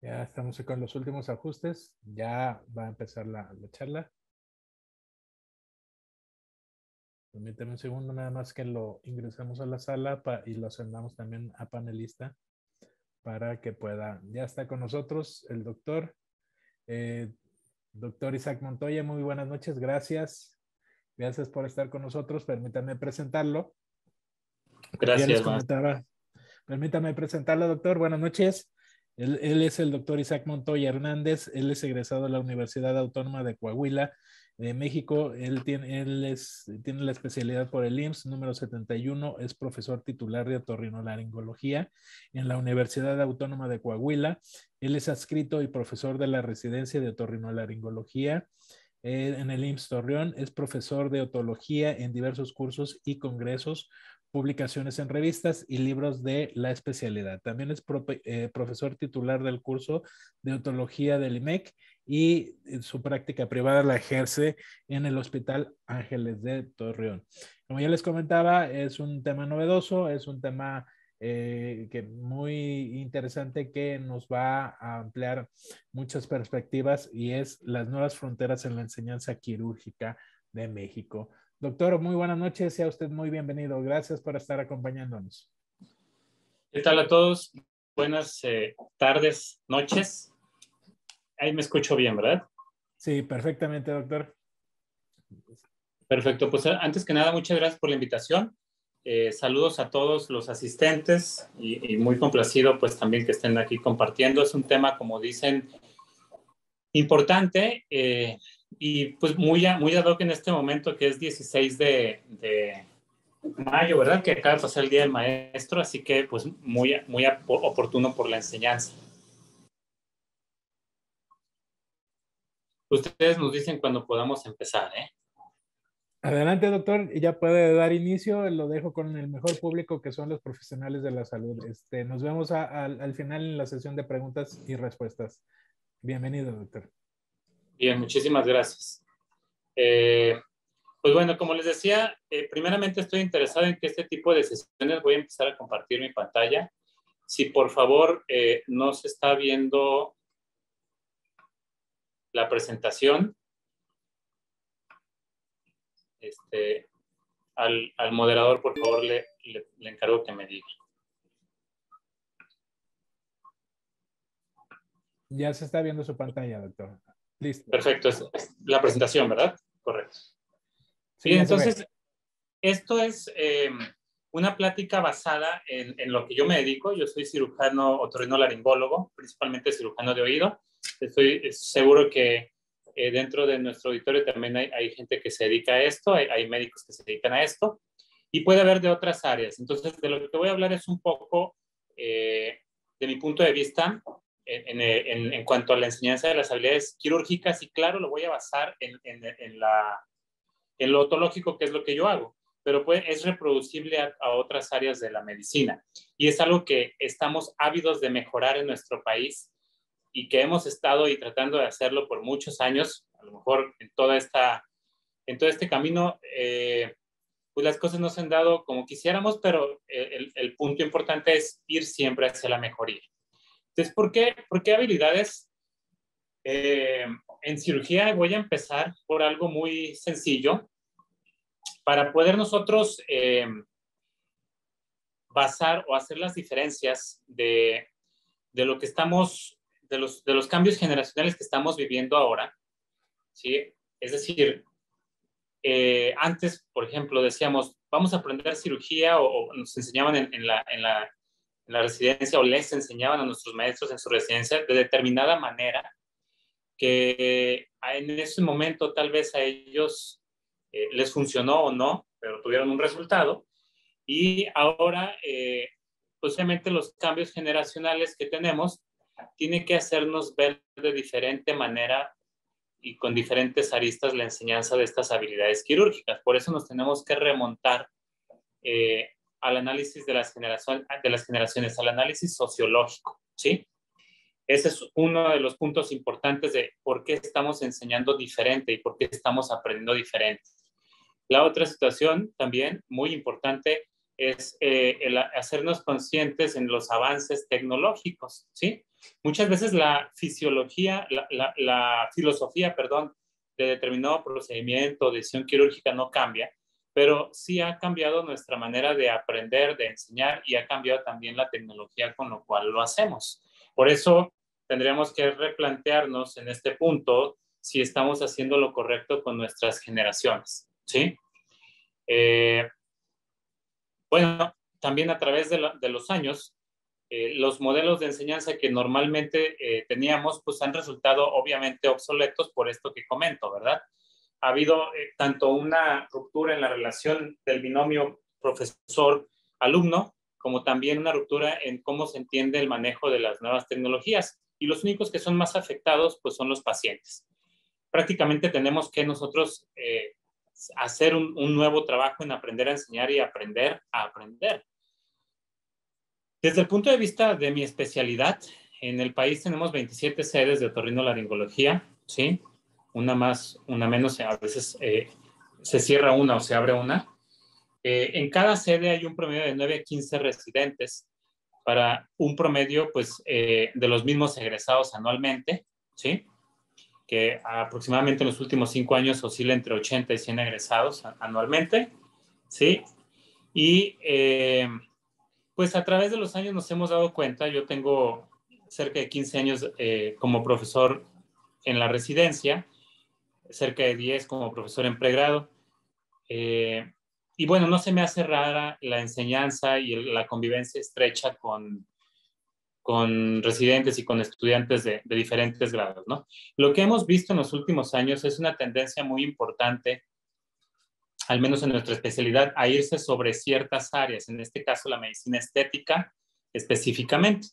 Ya estamos con los últimos ajustes. Ya va a empezar la charla. Permíteme un segundo nada más que lo ingresemos a la sala y lo ascendamos también a panelista para que pueda. Ya está con nosotros el doctor. eh, Doctor Isaac Montoya, muy buenas noches. Gracias. Gracias por estar con nosotros. Permítame presentarlo. Como ya les Gracias, buenas. comentaba, permítame presentarlo, doctor. Buenas noches. Él es el doctor Isaac Montoya Hernández. Él es egresado de la Universidad Autónoma de Coahuila, de México. Tiene la especialidad por el IMSS número 71. Es profesor titular de otorrinolaringología en la Universidad Autónoma de Coahuila. Él es adscrito y profesor de la residencia de otorrinolaringología en el IMSS Torreón. Es profesor de otología en diversos cursos y congresos, publicaciones en revistas y libros de la especialidad. También es profesor titular del curso de otología del IMEC y su práctica privada la ejerce en el Hospital Ángeles de Torreón. Como ya les comentaba, es un tema novedoso, es un tema que muy interesante que nos va a ampliar muchas perspectivas y es las nuevas fronteras en la enseñanza quirúrgica de México. Doctor, muy buenas noches, sea usted muy bienvenido. Gracias por estar acompañándonos. ¿Qué tal a todos? Buenas tardes, noches. Ahí me escucho bien, ¿verdad? Sí, perfectamente, doctor. Perfecto, pues antes que nada, muchas gracias por la invitación. Saludos a todos los asistentes y muy complacido pues también que estén aquí compartiendo. Es un tema, como dicen, importante y pues muy ad hoc en este momento que es 16 de mayo, ¿verdad? Que acaba de pasar el Día del Maestro, así que pues muy oportuno por la enseñanza. Ustedes nos dicen cuando podamos empezar, ¿eh? Adelante, doctor, ya puede dar inicio. Lo dejo con el mejor público que son los profesionales de la salud. Nos vemos al final en la sesión de preguntas y respuestas. Bienvenido, doctor. Bien, muchísimas gracias. Pues bueno, como les decía, primeramente estoy interesado en que este tipo de sesiones voy a empezar a compartir mi pantalla. Si por favor no se está viendo la presentación, al moderador por favor le encargo que me diga. Ya se está viendo su pantalla, doctor. Listo. Perfecto, es la presentación, ¿verdad? Correcto. Sí, Bien, ya se ve. entonces, esto es una plática basada en lo que yo me dedico. Yo soy cirujano otorrinolaringólogo, principalmente cirujano de oído. Estoy seguro que dentro de nuestro auditorio también hay gente que se dedica a esto, hay médicos que se dedican a esto, y puede haber de otras áreas. Entonces, de lo que voy a hablar es un poco de mi punto de vista en cuanto a la enseñanza de las habilidades quirúrgicas, y claro, lo voy a basar en lo otológico, que es lo que yo hago, pero es reproducible a otras áreas de la medicina. Y es algo que estamos ávidos de mejorar en nuestro país y que hemos estado y tratando de hacerlo por muchos años, a lo mejor en todo este camino, pues las cosas no se han dado como quisiéramos, pero el punto importante es ir siempre hacia la mejoría. Entonces, ¿por qué habilidades? En cirugía voy a empezar por algo muy sencillo para poder nosotros basar o hacer las diferencias de lo que estamos, de los cambios generacionales que estamos viviendo ahora, ¿sí? Es decir, antes, por ejemplo, decíamos, vamos a aprender cirugía o nos enseñaban en la residencia o les enseñaban a nuestros maestros en su residencia de determinada manera que en ese momento tal vez a ellos les funcionó o no, pero tuvieron un resultado. Y ahora, pues obviamente los cambios generacionales que tenemos tienen que hacernos ver de diferente manera y con diferentes aristas la enseñanza de estas habilidades quirúrgicas. Por eso nos tenemos que remontar al análisis de las generaciones, al análisis sociológico, ¿sí? Ese es uno de los puntos importantes de por qué estamos enseñando diferente y por qué estamos aprendiendo diferente. La otra situación también muy importante es el hacernos conscientes en los avances tecnológicos, ¿sí? Muchas veces la fisiología, la filosofía, perdón, de determinado procedimiento o decisión quirúrgica no cambia, pero sí ha cambiado nuestra manera de aprender, de enseñar, y ha cambiado también la tecnología con lo cual lo hacemos. Por eso tendríamos que replantearnos en este punto si estamos haciendo lo correcto con nuestras generaciones, ¿sí? Bueno, también a través de los años, los modelos de enseñanza que normalmente teníamos, pues han resultado obviamente obsoletos por esto que comento, ¿verdad? Ha habido tanto una ruptura en la relación del binomio profesor-alumno, como también una ruptura en cómo se entiende el manejo de las nuevas tecnologías. Y los únicos que son más afectados, pues son los pacientes. Prácticamente tenemos que nosotros hacer un nuevo trabajo en aprender a enseñar y aprender a aprender. Desde el punto de vista de mi especialidad, en el país tenemos 27 sedes de otorrinolaringología, ¿sí? Una más, una menos, a veces se cierra una o se abre una. En cada sede hay un promedio de 9 a 15 residentes para un promedio, pues, de los mismos egresados anualmente, ¿sí? Que aproximadamente en los últimos 5 años oscila entre 80 y 100 egresados anualmente, ¿sí? Y pues a través de los años nos hemos dado cuenta, yo tengo cerca de 15 años como profesor en la residencia, cerca de 10 como profesor en pregrado, y bueno, no se me hace rara la enseñanza y la convivencia estrecha con residentes y con estudiantes de diferentes grados, ¿no? Lo que hemos visto en los últimos años es una tendencia muy importante, al menos en nuestra especialidad, a irse sobre ciertas áreas, en este caso la medicina estética específicamente.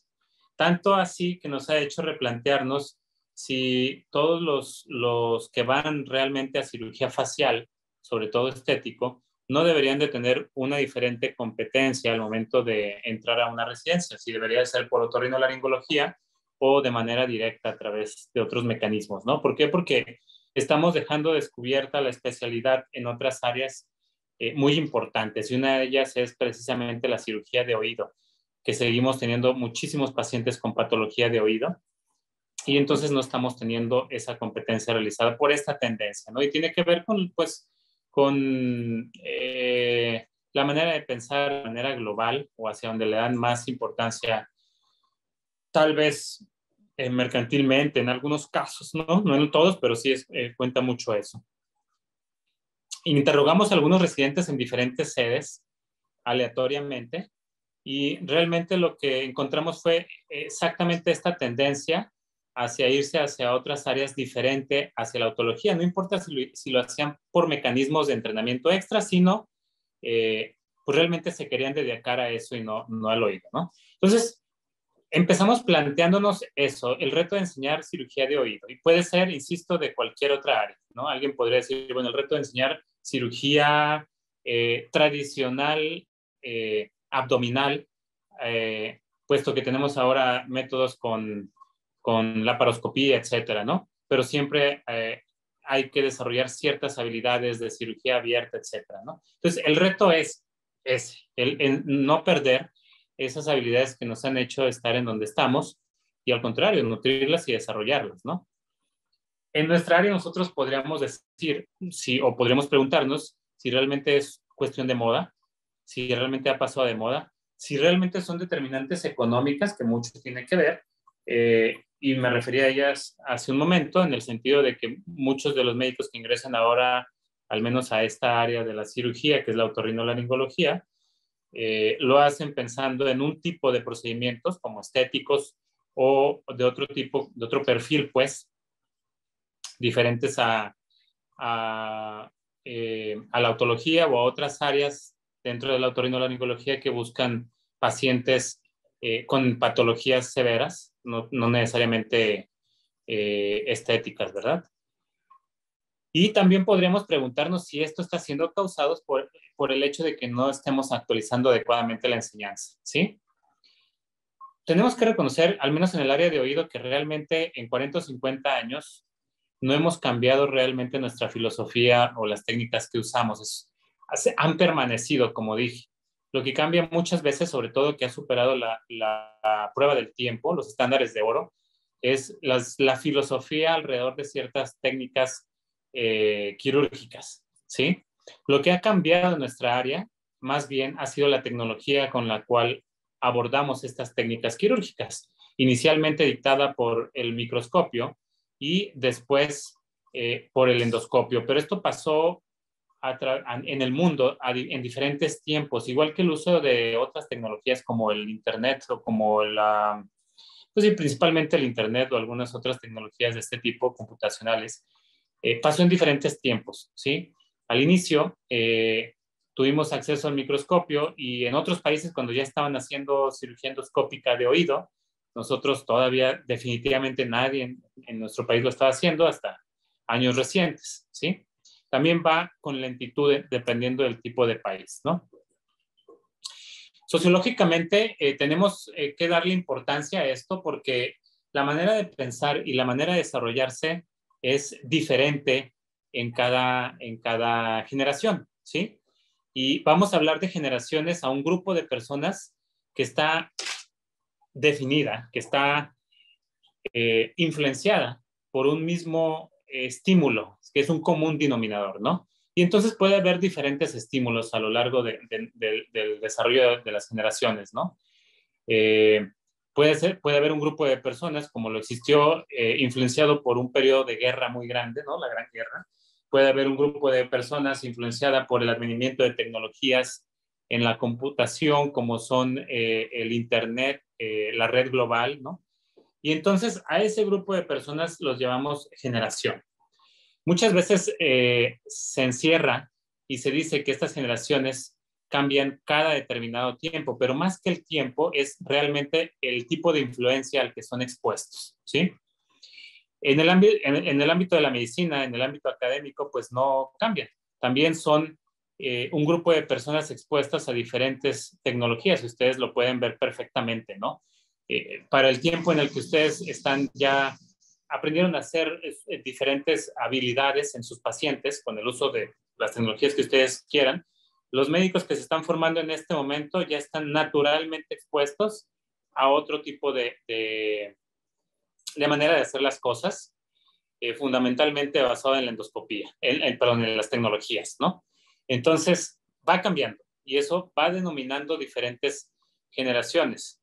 Tanto así que nos ha hecho replantearnos si todos los que van realmente a cirugía facial, sobre todo estético, no deberían de tener una diferente competencia al momento de entrar a una residencia, si debería de ser por otorrinolaringología o de manera directa a través de otros mecanismos, ¿no? ¿Por qué? Porque estamos dejando descubierta la especialidad en otras áreas muy importantes, y una de ellas es precisamente la cirugía de oído, que seguimos teniendo muchísimos pacientes con patología de oído, y entonces no estamos teniendo esa competencia realizada por esta tendencia, ¿no? Y tiene que ver con, pues, con la manera de pensar de manera global, o hacia donde le dan más importancia, tal vez mercantilmente en algunos casos, ¿no? No en todos, pero sí cuenta mucho eso. Interrogamos a algunos residentes en diferentes sedes aleatoriamente, y realmente lo que encontramos fue exactamente esta tendencia hacia irse hacia otras áreas diferentes, hacia la otología. No importa si lo hacían por mecanismos de entrenamiento extra, sino pues realmente se querían dedicar a eso y no al oído, ¿no? Entonces, empezamos planteándonos eso, el reto de enseñar cirugía de oído. Y puede ser, insisto, de cualquier otra área, ¿no? Alguien podría decir, bueno, el reto de enseñar cirugía tradicional, abdominal, puesto que tenemos ahora métodos con laparoscopía, etcétera, ¿no? Pero siempre hay que desarrollar ciertas habilidades de cirugía abierta, etcétera, ¿no? Entonces, el reto es ese, el no perder esas habilidades que nos han hecho estar en donde estamos, y al contrario, nutrirlas y desarrollarlas, ¿no? En nuestra área nosotros podríamos decir, o podríamos preguntarnos si realmente es cuestión de moda, si realmente ha pasado de moda, si realmente son determinantes económicas, que mucho tiene que ver, y me refería a ellas hace un momento, en el sentido de que muchos de los médicos que ingresan ahora, al menos a esta área de la cirugía, que es la otorrinolaringología, lo hacen pensando en un tipo de procedimientos como estéticos o de otro tipo, de otro perfil, pues, diferentes a la otología o a otras áreas dentro de la otorrinolaringología que buscan pacientes con patologías severas, no necesariamente estéticas, ¿verdad? Y también podríamos preguntarnos si esto está siendo causado por el hecho de que no estemos actualizando adecuadamente la enseñanza, ¿sí? Tenemos que reconocer, al menos en el área de oído, que realmente en 40 o 50 años no hemos cambiado realmente nuestra filosofía o las técnicas que usamos. Han permanecido, como dije. Lo que cambia muchas veces, sobre todo que ha superado la prueba del tiempo, los estándares de oro, es la filosofía alrededor de ciertas técnicas quirúrgicas, ¿sí? Lo que ha cambiado en nuestra área, más bien, ha sido la tecnología con la cual abordamos estas técnicas quirúrgicas, inicialmente dictada por el microscopio y después por el endoscopio. Pero esto pasó en el mundo en diferentes tiempos, igual que el uso de otras tecnologías como el Internet o como pues sí, principalmente el Internet o algunas otras tecnologías de este tipo computacionales, pasó en diferentes tiempos, ¿sí? Al inicio tuvimos acceso al microscopio y en otros países cuando ya estaban haciendo cirugía endoscópica de oído, nosotros todavía definitivamente nadie en nuestro país lo estaba haciendo hasta años recientes, ¿sí? También va con lentitud dependiendo del tipo de país, ¿no? Sociológicamente tenemos que darle importancia a esto porque la manera de pensar y la manera de desarrollarse es diferente en cada generación, ¿sí? Y vamos a hablar de generaciones a un grupo de personas que está definida, que está influenciada por un mismo estímulo, que es un común denominador, ¿no? Y entonces puede haber diferentes estímulos a lo largo del desarrollo de las generaciones, ¿no? Puede haber un grupo de personas, como lo existió, influenciado por un periodo de guerra muy grande, ¿no? La Gran Guerra. Puede haber un grupo de personas influenciada por el advenimiento de tecnologías en la computación, como son el Internet, la red global, ¿no? Y entonces a ese grupo de personas los llamamos generación. Muchas veces se encierra y se dice que estas generaciones cambian cada determinado tiempo, pero más que el tiempo es realmente el tipo de influencia al que son expuestos, ¿sí? En el ámbito de la medicina, en el ámbito académico, pues no cambian. También son un grupo de personas expuestas a diferentes tecnologías, y ustedes lo pueden ver perfectamente, ¿no? Para el tiempo en el que ustedes están ya aprendieron a hacer diferentes habilidades en sus pacientes con el uso de las tecnologías que ustedes quieran, los médicos que se están formando en este momento ya están naturalmente expuestos a otro tipo de manera de hacer las cosas, fundamentalmente basado en la endoscopía, perdón, en las tecnologías, ¿no? Entonces, va cambiando y eso va denominando diferentes generaciones.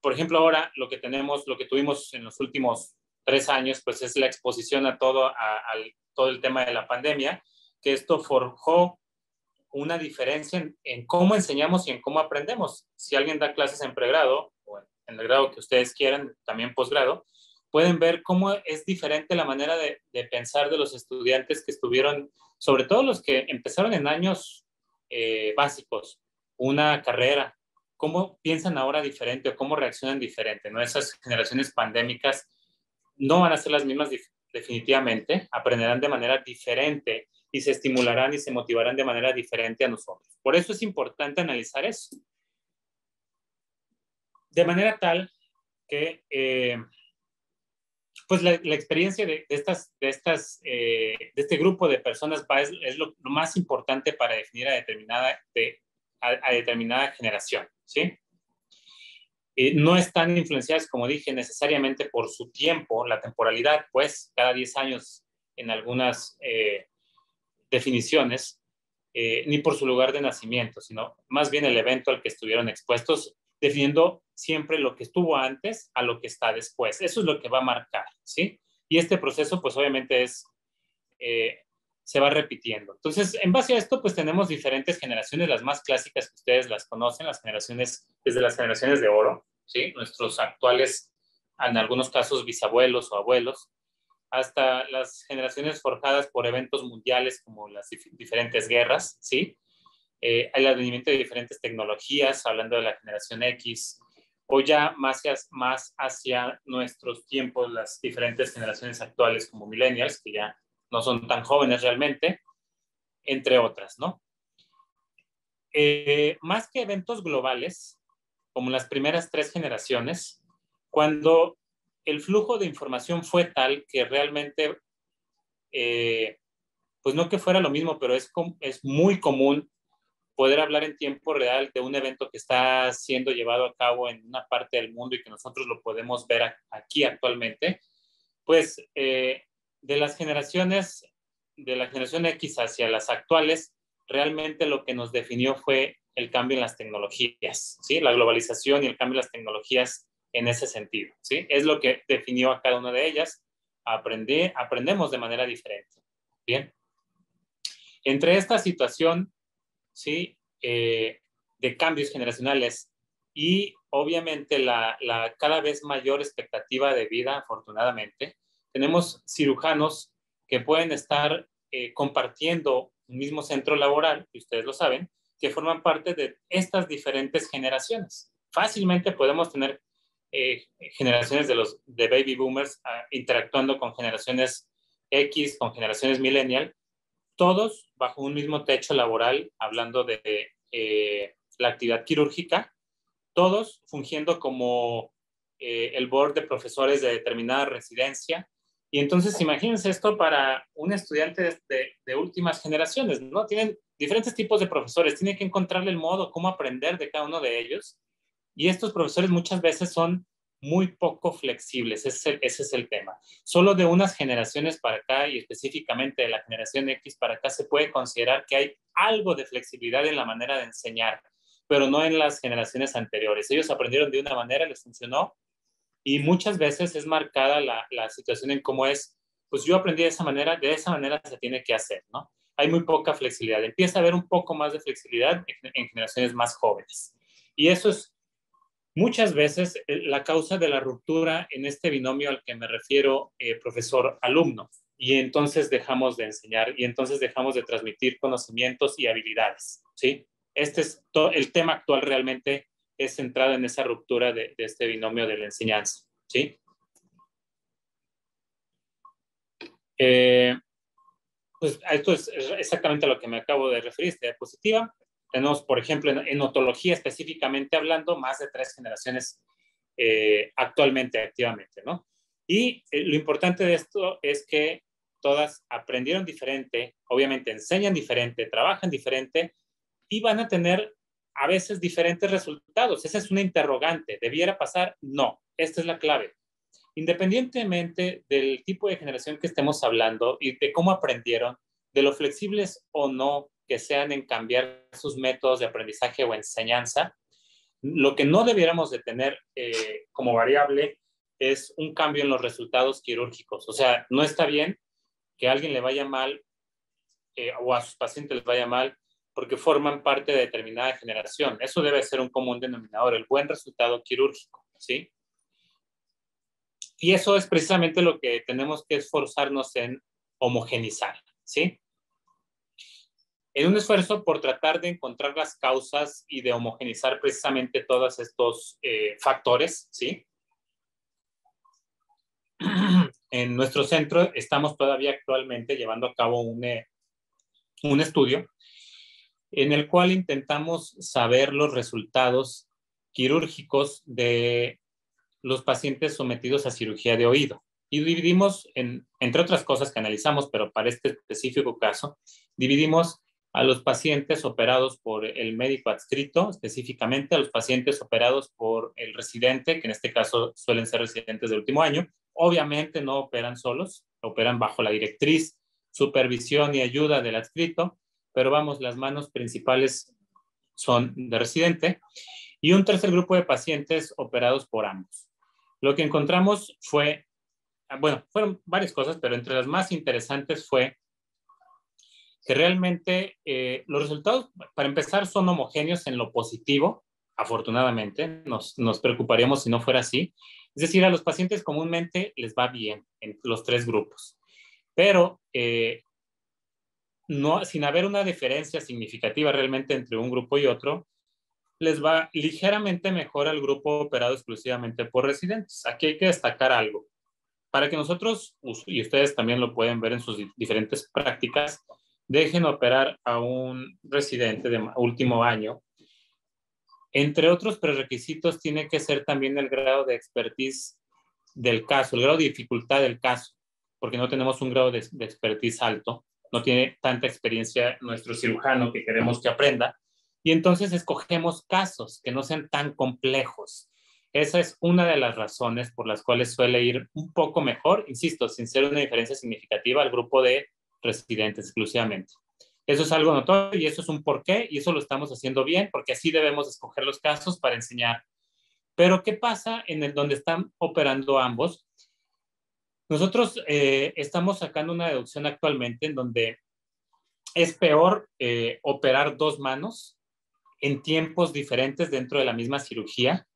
Por ejemplo, ahora lo que tuvimos en los últimos 3 años, pues es la exposición a todo el tema de la pandemia, que esto forjó una diferencia en cómo enseñamos y en cómo aprendemos. Si alguien da clases en pregrado o en el grado que ustedes quieran, también posgrado, pueden ver cómo es diferente la manera de pensar de los estudiantes que estuvieron, sobre todo los que empezaron en años básicos, una carrera, cómo piensan ahora diferente o cómo reaccionan diferente, ¿no? Esas generaciones pandémicas no van a ser las mismas definitivamente, aprenderán de manera diferente y se estimularán y se motivarán de manera diferente a nosotros. Por eso es importante analizar eso. De manera tal que, pues la experiencia de este grupo de personas es lo más importante para definir a determinada generación, ¿sí? No están influenciadas, como dije, necesariamente por su tiempo, la temporalidad, pues cada 10 años en algunas definiciones, ni por su lugar de nacimiento, sino más bien el evento al que estuvieron expuestos, definiendo siempre lo que estuvo antes a lo que está después. Eso es lo que va a marcar, ¿sí? Y este proceso, pues obviamente se va repitiendo. Entonces, en base a esto, pues tenemos diferentes generaciones, las más clásicas que ustedes las conocen, desde las generaciones de oro, ¿sí? Nuestros actuales, en algunos casos, bisabuelos o abuelos, hasta las generaciones forjadas por eventos mundiales como las diferentes guerras, ¿sí? El advenimiento de diferentes tecnologías, hablando de la generación X, o ya más hacia nuestros tiempos, las diferentes generaciones actuales como millennials, que ya no son tan jóvenes realmente, entre otras, ¿no? Más que eventos globales, como las primeras 3 generaciones, cuando el flujo de información fue tal que realmente, pues no que fuera lo mismo, pero es muy común poder hablar en tiempo real de un evento que está siendo llevado a cabo en una parte del mundo y que nosotros lo podemos ver aquí actualmente, pues de las generaciones, de la generación X hacia las actuales, realmente lo que nos definió fue el cambio en las tecnologías, ¿sí? La globalización y el cambio en las tecnologías en ese sentido, ¿sí? Es lo que definió a cada una de ellas. Aprendemos de manera diferente, ¿bien? Entre esta situación, ¿sí? De cambios generacionales y obviamente la cada vez mayor expectativa de vida, afortunadamente, tenemos cirujanos que pueden estar compartiendo un mismo centro laboral, y ustedes lo saben, que forman parte de estas diferentes generaciones. Fácilmente podemos tener generaciones de baby boomers interactuando con generaciones X, con generaciones millennial, todos bajo un mismo techo laboral, hablando de la actividad quirúrgica, todos fungiendo como el board de profesores de determinada residencia. Y entonces imagínense esto para un estudiante de últimas generaciones, ¿no? Tienen diferentes tipos de profesores, tienen que encontrarle el modo, cómo aprender de cada uno de ellos. Y estos profesores muchas veces son muy poco flexibles, ese es el tema. Solo de unas generaciones para acá y específicamente de la generación X para acá se puede considerar que hay algo de flexibilidad en la manera de enseñar, pero no en las generaciones anteriores. Ellos aprendieron de una manera, les funcionó, y muchas veces es marcada la situación en cómo es, pues yo aprendí de esa manera se tiene que hacer, ¿no? Hay muy poca flexibilidad. Empieza a haber un poco más de flexibilidad en generaciones más jóvenes. Y eso es muchas veces la causa de la ruptura en este binomio al que me refiero, profesor-alumno. Y entonces dejamos de enseñar y entonces dejamos de transmitir conocimientos y habilidades, ¿sí? Este es el tema actual realmente es centrado en esa ruptura de este binomio de la enseñanza, ¿sí? Pues esto es exactamente a lo que me acabo de referir, esta diapositiva. Tenemos, por ejemplo, en otología específicamente hablando, más de 3 generaciones actualmente, activamente, ¿no? Y lo importante de esto es que todas aprendieron diferente, obviamente enseñan diferente, trabajan diferente y van a tener a veces diferentes resultados. Esa es una interrogante. ¿Debiera pasar? No. Esta es la clave. Independientemente del tipo de generación que estemos hablando y de cómo aprendieron, de lo flexibles o no que sean en cambiar sus métodos de aprendizaje o enseñanza, lo que no debiéramos de tener como variable es un cambio en los resultados quirúrgicos. O sea, no está bien que a alguien le vaya mal o a sus pacientes les vaya mal porque forman parte de determinada generación. Eso debe ser un común denominador, el buen resultado quirúrgico, ¿sí? Y eso es precisamente lo que tenemos que esforzarnos en homogenizar, ¿sí? En un esfuerzo por tratar de encontrar las causas y de homogenizar precisamente todos estos factores, ¿sí? En nuestro centro estamos todavía actualmente llevando a cabo un estudio en el cual intentamos saber los resultados quirúrgicos de los pacientes sometidos a cirugía de oído. Y dividimos, entre otras cosas que analizamos, pero para este específico caso, dividimos a los pacientes operados por el médico adscrito, específicamente a los pacientes operados por el residente, que en este caso suelen ser residentes del último año. Obviamente no operan solos, operan bajo la directriz, supervisión y ayuda del adscrito, pero vamos, las manos principales son de residente. Y un tercer grupo de pacientes operados por ambos. Lo que encontramos fue, bueno, fueron varias cosas, pero entre las más interesantes fue que realmente los resultados, para empezar, son homogéneos en lo positivo, afortunadamente, nos preocuparíamos si no fuera así. Es decir, a los pacientes comúnmente les va bien en los 3 grupos, pero no, sin haber una diferencia significativa realmente entre un grupo y otro, les va ligeramente mejor al grupo operado exclusivamente por residentes. Aquí hay que destacar algo. Para que nosotros, y ustedes también lo pueden ver en sus diferentes prácticas, dejen operar a un residente de último año, entre otros prerequisitos tiene que ser también el grado de expertise del caso, el grado de dificultad del caso, porque no tenemos un grado de expertise alto, no tiene tanta experiencia nuestro cirujano que queremos que aprenda, Y entonces escogemos casos que no sean tan complejos. Esa es una de las razones por las cuales suele ir un poco mejor, insisto, sin ser una diferencia significativa, al grupo de residentes exclusivamente. Eso es algo notorio y eso es un porqué y eso lo estamos haciendo bien porque así debemos escoger los casos para enseñar. Pero ¿qué pasa en el donde están operando ambos? Nosotros estamos sacando una deducción actualmente en donde es peor operar dos manos en tiempos diferentes dentro de la misma cirugía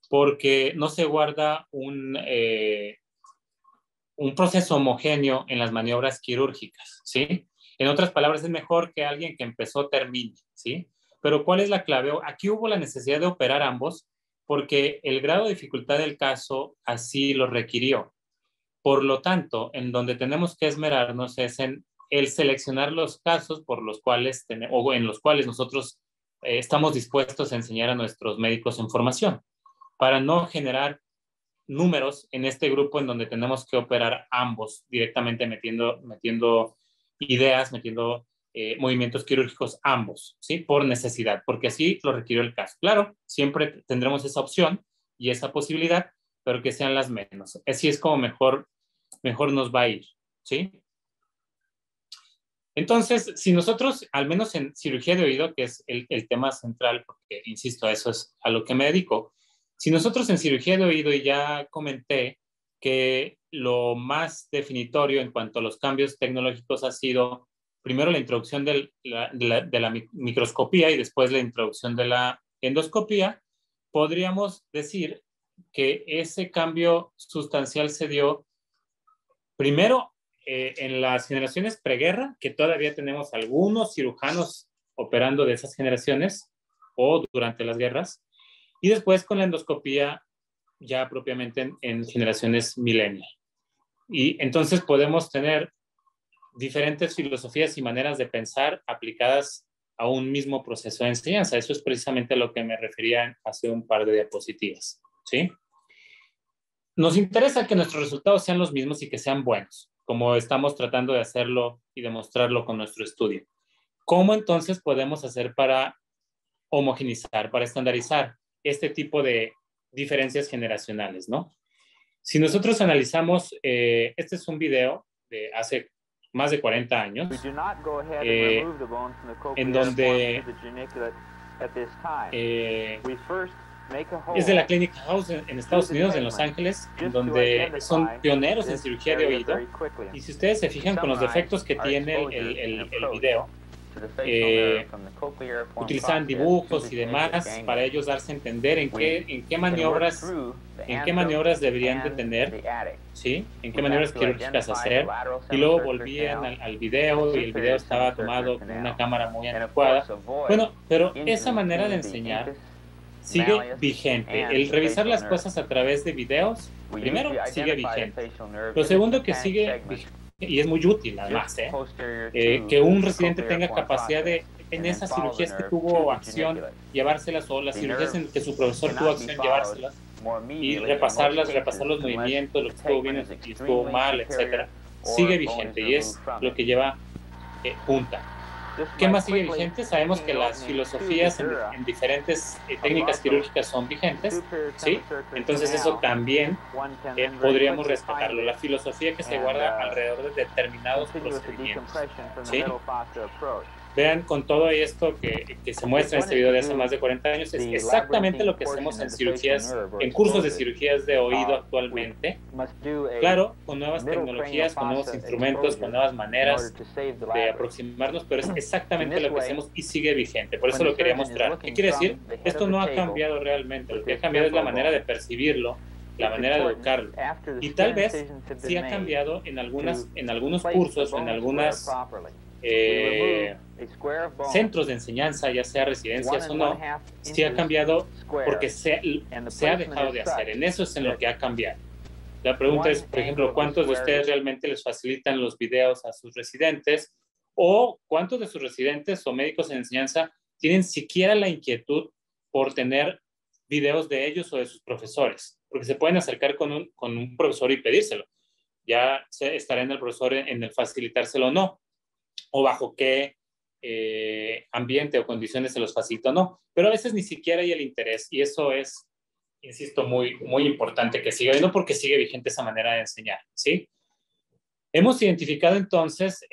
porque no se guarda un proceso homogéneo en las maniobras quirúrgicas, ¿sí? En otras palabras, es mejor que alguien que empezó termine, ¿sí? Pero ¿cuál es la clave? Aquí hubo la necesidad de operar ambos porque el grado de dificultad del caso así lo requirió. Por lo tanto, en donde tenemos que esmerarnos es en el seleccionar los casos por los cuales o en los cuales nosotros estamos dispuestos a enseñar a nuestros médicos en formación para no generar números en este grupo en donde tenemos que operar ambos directamente metiendo ideas, metiendo movimientos quirúrgicos ambos, ¿sí? Por necesidad, porque así lo requirió el caso. Claro, siempre tendremos esa opción y esa posibilidad, pero que sean las menos. Así es como mejor nos va a ir, ¿sí? Entonces, si nosotros, al menos en cirugía de oído, que es el tema central, porque, insisto, a eso es a lo que me dedico, si nosotros en cirugía de oído, y ya comenté que lo más definitorio en cuanto a los cambios tecnológicos ha sido primero la introducción de la microscopía y después la introducción de la endoscopía, podríamos decir que ese cambio sustancial se dio primero en las generaciones preguerra, que todavía tenemos algunos cirujanos operando de esas generaciones o durante las guerras, y después con la endoscopía ya propiamente en generaciones millennial. Y entonces podemos tener diferentes filosofías y maneras de pensar aplicadas a un mismo proceso de enseñanza. Eso es precisamente a lo que me refería hace un par de diapositivas, ¿sí? Nos interesa que nuestros resultados sean los mismos y que sean buenos, como estamos tratando de hacerlo y demostrarlo con nuestro estudio. ¿Cómo entonces podemos hacer para homogenizar, para estandarizar este tipo de diferencias generacionales, ¿no? Si nosotros analizamos, este es un video de hace más de 40 años, en donde es de la Clinic House en Estados Unidos, en Los Ángeles, en donde son pioneros en cirugía de oído. Y si ustedes se fijan con los defectos que tiene el video, utilizan dibujos y demás para ellos darse a entender en qué maniobras deberían de tener, ¿sí? En qué maniobras quirúrgicas hacer. Y luego volvían al video y el video estaba tomado con una cámara muy adecuada. Bueno, pero esa manera de enseñar sigue vigente. El revisar las cosas a través de videos, primero, sigue vigente. Lo segundo que sigue vigente, y es muy útil además, que un residente tenga capacidad de, en esas cirugías que tuvo acción, llevárselas, o las cirugías en que su profesor tuvo acción, llevárselas, y repasar los movimientos, lo que estuvo bien y estuvo mal, etcétera, sigue vigente y es lo que lleva punta. ¿Qué más sigue vigente? Sabemos que las filosofías en diferentes técnicas quirúrgicas son vigentes, ¿sí? Entonces eso también podríamos rescatarlo. La filosofía que se guarda alrededor de determinados procedimientos, ¿sí? Vean, con todo esto que se muestra en este video de hace más de 40 años, es exactamente lo que hacemos en cirugías, en cursos de cirugías de oído actualmente. Claro, con nuevas tecnologías, con nuevos instrumentos, con nuevas maneras de aproximarnos, pero es exactamente lo que hacemos y sigue vigente. Por eso lo quería mostrar. ¿Qué quiere decir? Esto no ha cambiado realmente. Lo que ha cambiado es la manera de percibirlo, la manera de educarlo. Y tal vez sí ha cambiado en algunos cursos o en algunas centros de enseñanza, ya sea residencias o no, sí ha cambiado porque se ha dejado de hacer. En eso es en lo que ha cambiado. La pregunta es, por ejemplo, ¿cuántos de ustedes realmente les facilitan los videos a sus residentes? ¿O cuántos de sus residentes o médicos en enseñanza tienen siquiera la inquietud por tener videos de ellos o de sus profesores? Porque se pueden acercar con un profesor y pedírselo. Ya estará en el profesor en el facilitárselo o no. O bajo qué ambiente o condiciones se los facilita o no, pero a veces ni siquiera hay el interés, y eso es, insisto, muy, muy importante que siga, y no porque sigue vigente esa manera de enseñar, ¿sí? Hemos identificado entonces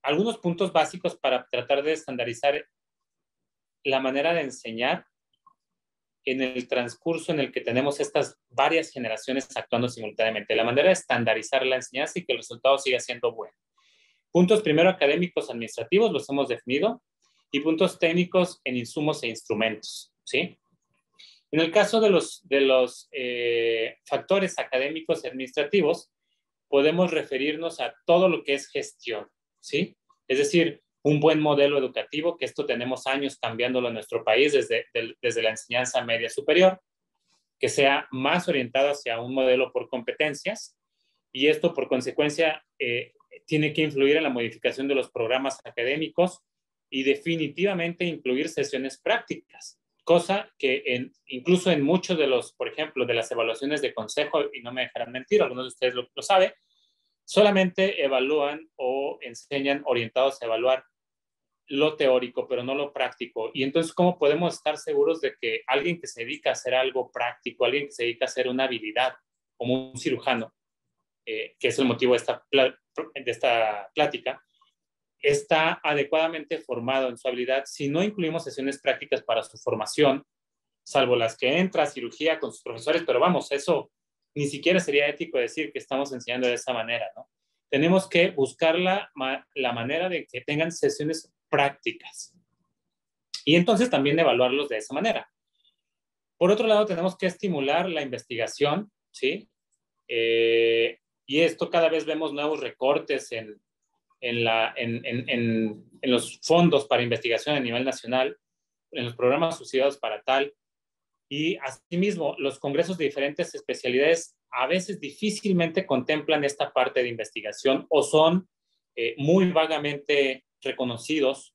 algunos puntos básicos para tratar de estandarizar la manera de enseñar en el transcurso en el que tenemos estas varias generaciones actuando simultáneamente, la manera de estandarizar la enseñanza y que el resultado siga siendo bueno. Puntos primero académicos administrativos, los hemos definido, y puntos técnicos en insumos e instrumentos, ¿sí? En el caso de los factores académicos y administrativos, podemos referirnos a todo lo que es gestión, ¿sí? Es decir, un buen modelo educativo, que esto tenemos años cambiándolo en nuestro país desde la enseñanza media superior, que sea más orientado hacia un modelo por competencias, y esto por consecuencia tiene que influir en la modificación de los programas académicos y definitivamente incluir sesiones prácticas, cosa que incluso en muchos de los, por ejemplo, de las evaluaciones de consejo, y no me dejarán mentir, algunos de ustedes lo saben, solamente evalúan o enseñan orientados a evaluar lo teórico, pero no lo práctico. Y entonces, ¿cómo podemos estar seguros de que alguien que se dedica a hacer algo práctico, alguien que se dedica a hacer una habilidad, como un cirujano, que es el motivo de esta plática, está adecuadamente formado en su habilidad si no incluimos sesiones prácticas para su formación, salvo las que entra a cirugía con sus profesores, pero vamos, eso ni siquiera sería ético decir que estamos enseñando de esa manera, ¿no? Tenemos que buscar la manera de que tengan sesiones prácticas y entonces también evaluarlos de esa manera. Por otro lado, tenemos que estimular la investigación, ¿sí? Y esto cada vez vemos nuevos recortes en los fondos para investigación a nivel nacional, en los programas subsidiados para tal, y asimismo los congresos de diferentes especialidades a veces difícilmente contemplan esta parte de investigación o son muy vagamente reconocidos,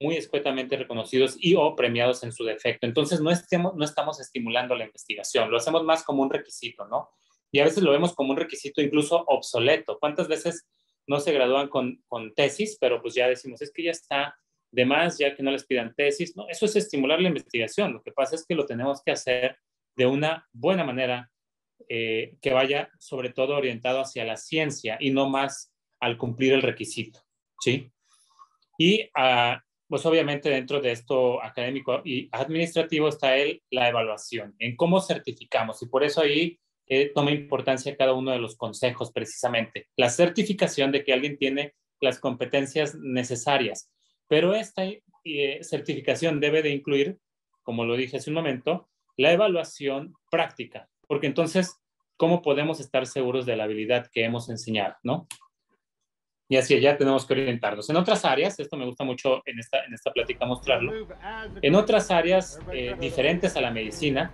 muy escuetamente reconocidos y o premiados en su defecto. Entonces no estamos estimulando la investigación, lo hacemos más como un requisito, ¿no? Y a veces lo vemos como un requisito incluso obsoleto. ¿Cuántas veces no se gradúan con tesis, pero pues ya decimos, es que ya está de más, ya que no les pidan tesis? No, eso es estimular la investigación. Lo que pasa es que lo tenemos que hacer de una buena manera, que vaya sobre todo orientado hacia la ciencia y no más al cumplir el requisito, ¿sí? Y pues obviamente dentro de esto académico y administrativo está la evaluación, en cómo certificamos, y por eso ahí toma importancia cada uno de los consejos precisamente. La certificación de que alguien tiene las competencias necesarias, pero esta certificación debe de incluir, como lo dije hace un momento, la evaluación práctica, porque entonces, ¿cómo podemos estar seguros de la habilidad que hemos enseñado, no? Y hacia allá tenemos que orientarnos. En otras áreas, esto me gusta mucho en esta plática mostrarlo, en otras áreas diferentes a la medicina,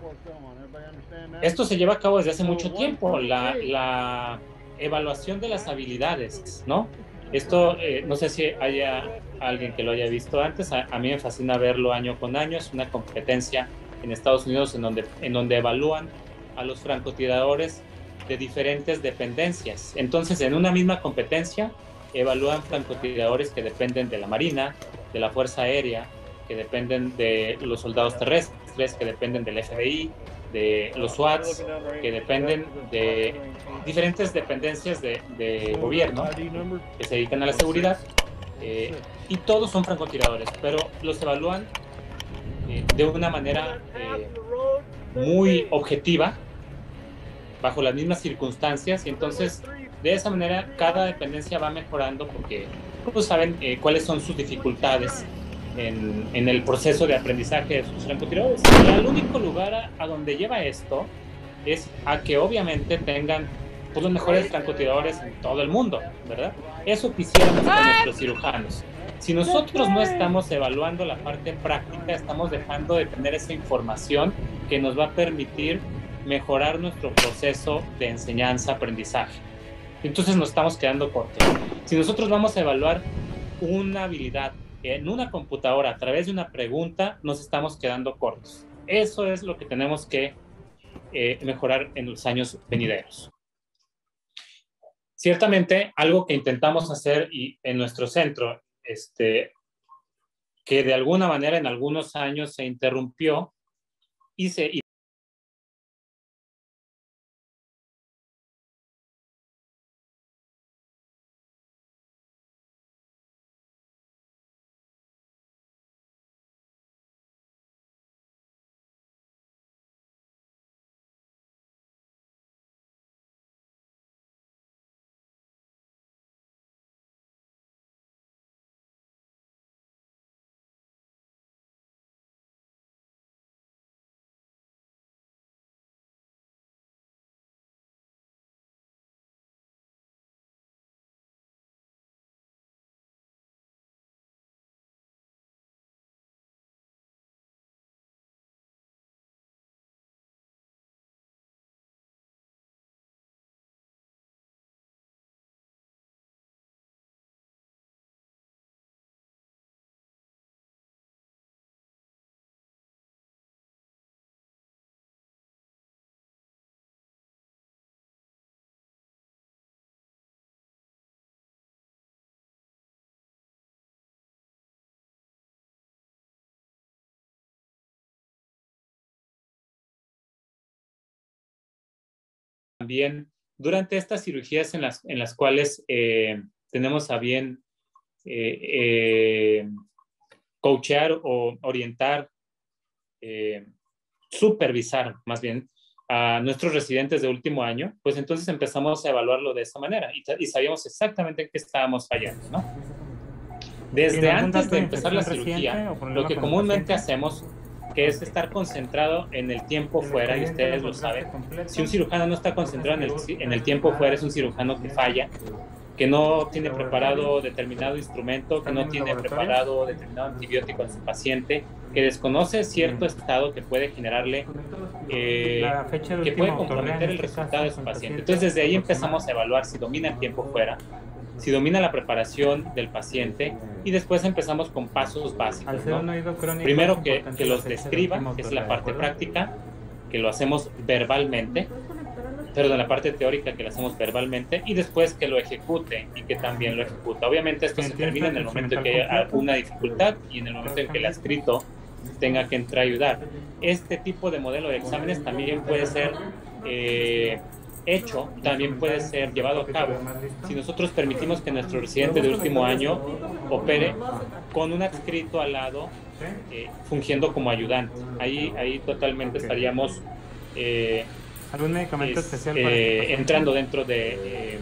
esto se lleva a cabo desde hace mucho tiempo, la evaluación de las habilidades, ¿no? Esto, no sé si haya alguien que lo haya visto antes, a mí me fascina verlo año con año, es una competencia en Estados Unidos en donde evalúan a los francotiradores de diferentes dependencias. Entonces, en una misma competencia, evalúan francotiradores que dependen de la Marina, de la Fuerza Aérea, que dependen de los soldados terrestres, que dependen del FBI, de los SWATs, que dependen de diferentes dependencias de gobierno que se dedican a la seguridad, y todos son francotiradores, pero los evalúan de una manera muy objetiva, bajo las mismas circunstancias, y entonces de esa manera cada dependencia va mejorando porque pues, saben cuáles son sus dificultades en el proceso de aprendizaje de sus francotiradores. Y el único lugar a donde lleva esto es a que obviamente tengan pues, los mejores francotiradores en todo el mundo, ¿verdad? Eso quisiéramos con nuestros cirujanos. Si nosotros no estamos evaluando la parte práctica, estamos dejando de tener esa información que nos va a permitir mejorar nuestro proceso de enseñanza-aprendizaje. Entonces nos estamos quedando cortos. Si nosotros vamos a evaluar una habilidad en una computadora a través de una pregunta, nos estamos quedando cortos. Eso es lo que tenemos que mejorar en los años venideros. Ciertamente, algo que intentamos hacer y en nuestro centro, que de alguna manera en algunos años se interrumpió y también durante estas cirugías en las cuales tenemos a bien coachear o orientar, supervisar más bien a nuestros residentes de último año, pues entonces empezamos a evaluarlo de esa manera y sabíamos exactamente en qué estábamos fallando, ¿no? Desde antes de empezar la cirugía, lo que comúnmente hacemos, que es estar concentrado en el tiempo fuera, y ustedes lo saben, si un cirujano no está concentrado en el tiempo fuera, es un cirujano que falla, que no tiene preparado determinado instrumento, que no tiene preparado determinado antibiótico a su paciente, que desconoce cierto estado que puede generarle, que puede comprometer el resultado de su paciente. Entonces, desde ahí empezamos a evaluar si domina el tiempo fuera, si domina la preparación del paciente, y después empezamos con pasos básicos, ¿no? Primero que los describa, que es la parte práctica, que lo hacemos verbalmente, perdón, la parte teórica que la hacemos verbalmente, y después que lo ejecute y que también lo ejecuta. Obviamente esto se termina en el momento en que haya alguna dificultad y en el momento en que el adscrito tenga que entrar a ayudar. Este tipo de modelo de exámenes también puede ser hecho, también puede ser llevado a cabo si nosotros permitimos que nuestro residente de último año opere con un adscrito al lado, fungiendo como ayudante. Ahí totalmente estaríamos ¿algún medicamento especial entrando dentro de,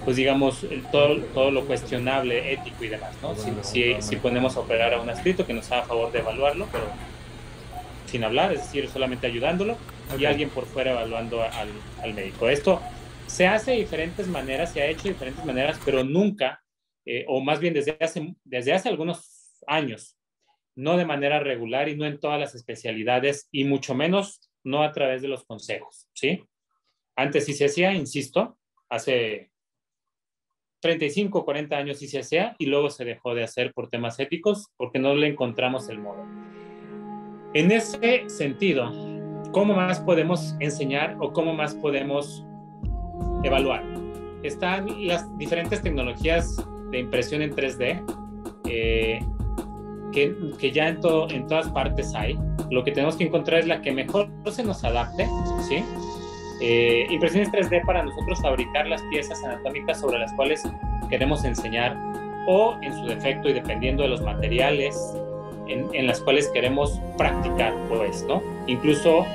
pues digamos, todo lo cuestionable, ético y demás, ¿no? Si ponemos a operar a un adscrito que nos haga favor de evaluarlo, pero sin hablar, es decir, solamente ayudándolo, y alguien por fuera evaluando al médico. Esto se hace de diferentes maneras, se ha hecho de diferentes maneras, pero nunca, o más bien desde hace algunos años, no de manera regular y no en todas las especialidades, y mucho menos no a través de los consejos, ¿sí? Antes sí se hacía, insisto, hace 35, 40 años sí se hacía, y luego se dejó de hacer por temas éticos, porque no le encontramos el modo. En ese sentido, ¿cómo más podemos enseñar o cómo más podemos evaluar? Están las diferentes tecnologías de impresión en 3D, que ya en todas partes hay. Lo que tenemos que encontrar es la que mejor se nos adapte, ¿sí? Impresiones 3D para nosotros fabricar las piezas anatómicas sobre las cuales queremos enseñar, o en su defecto y dependiendo de los materiales en las cuales queremos practicar, pues, ¿no? Incluso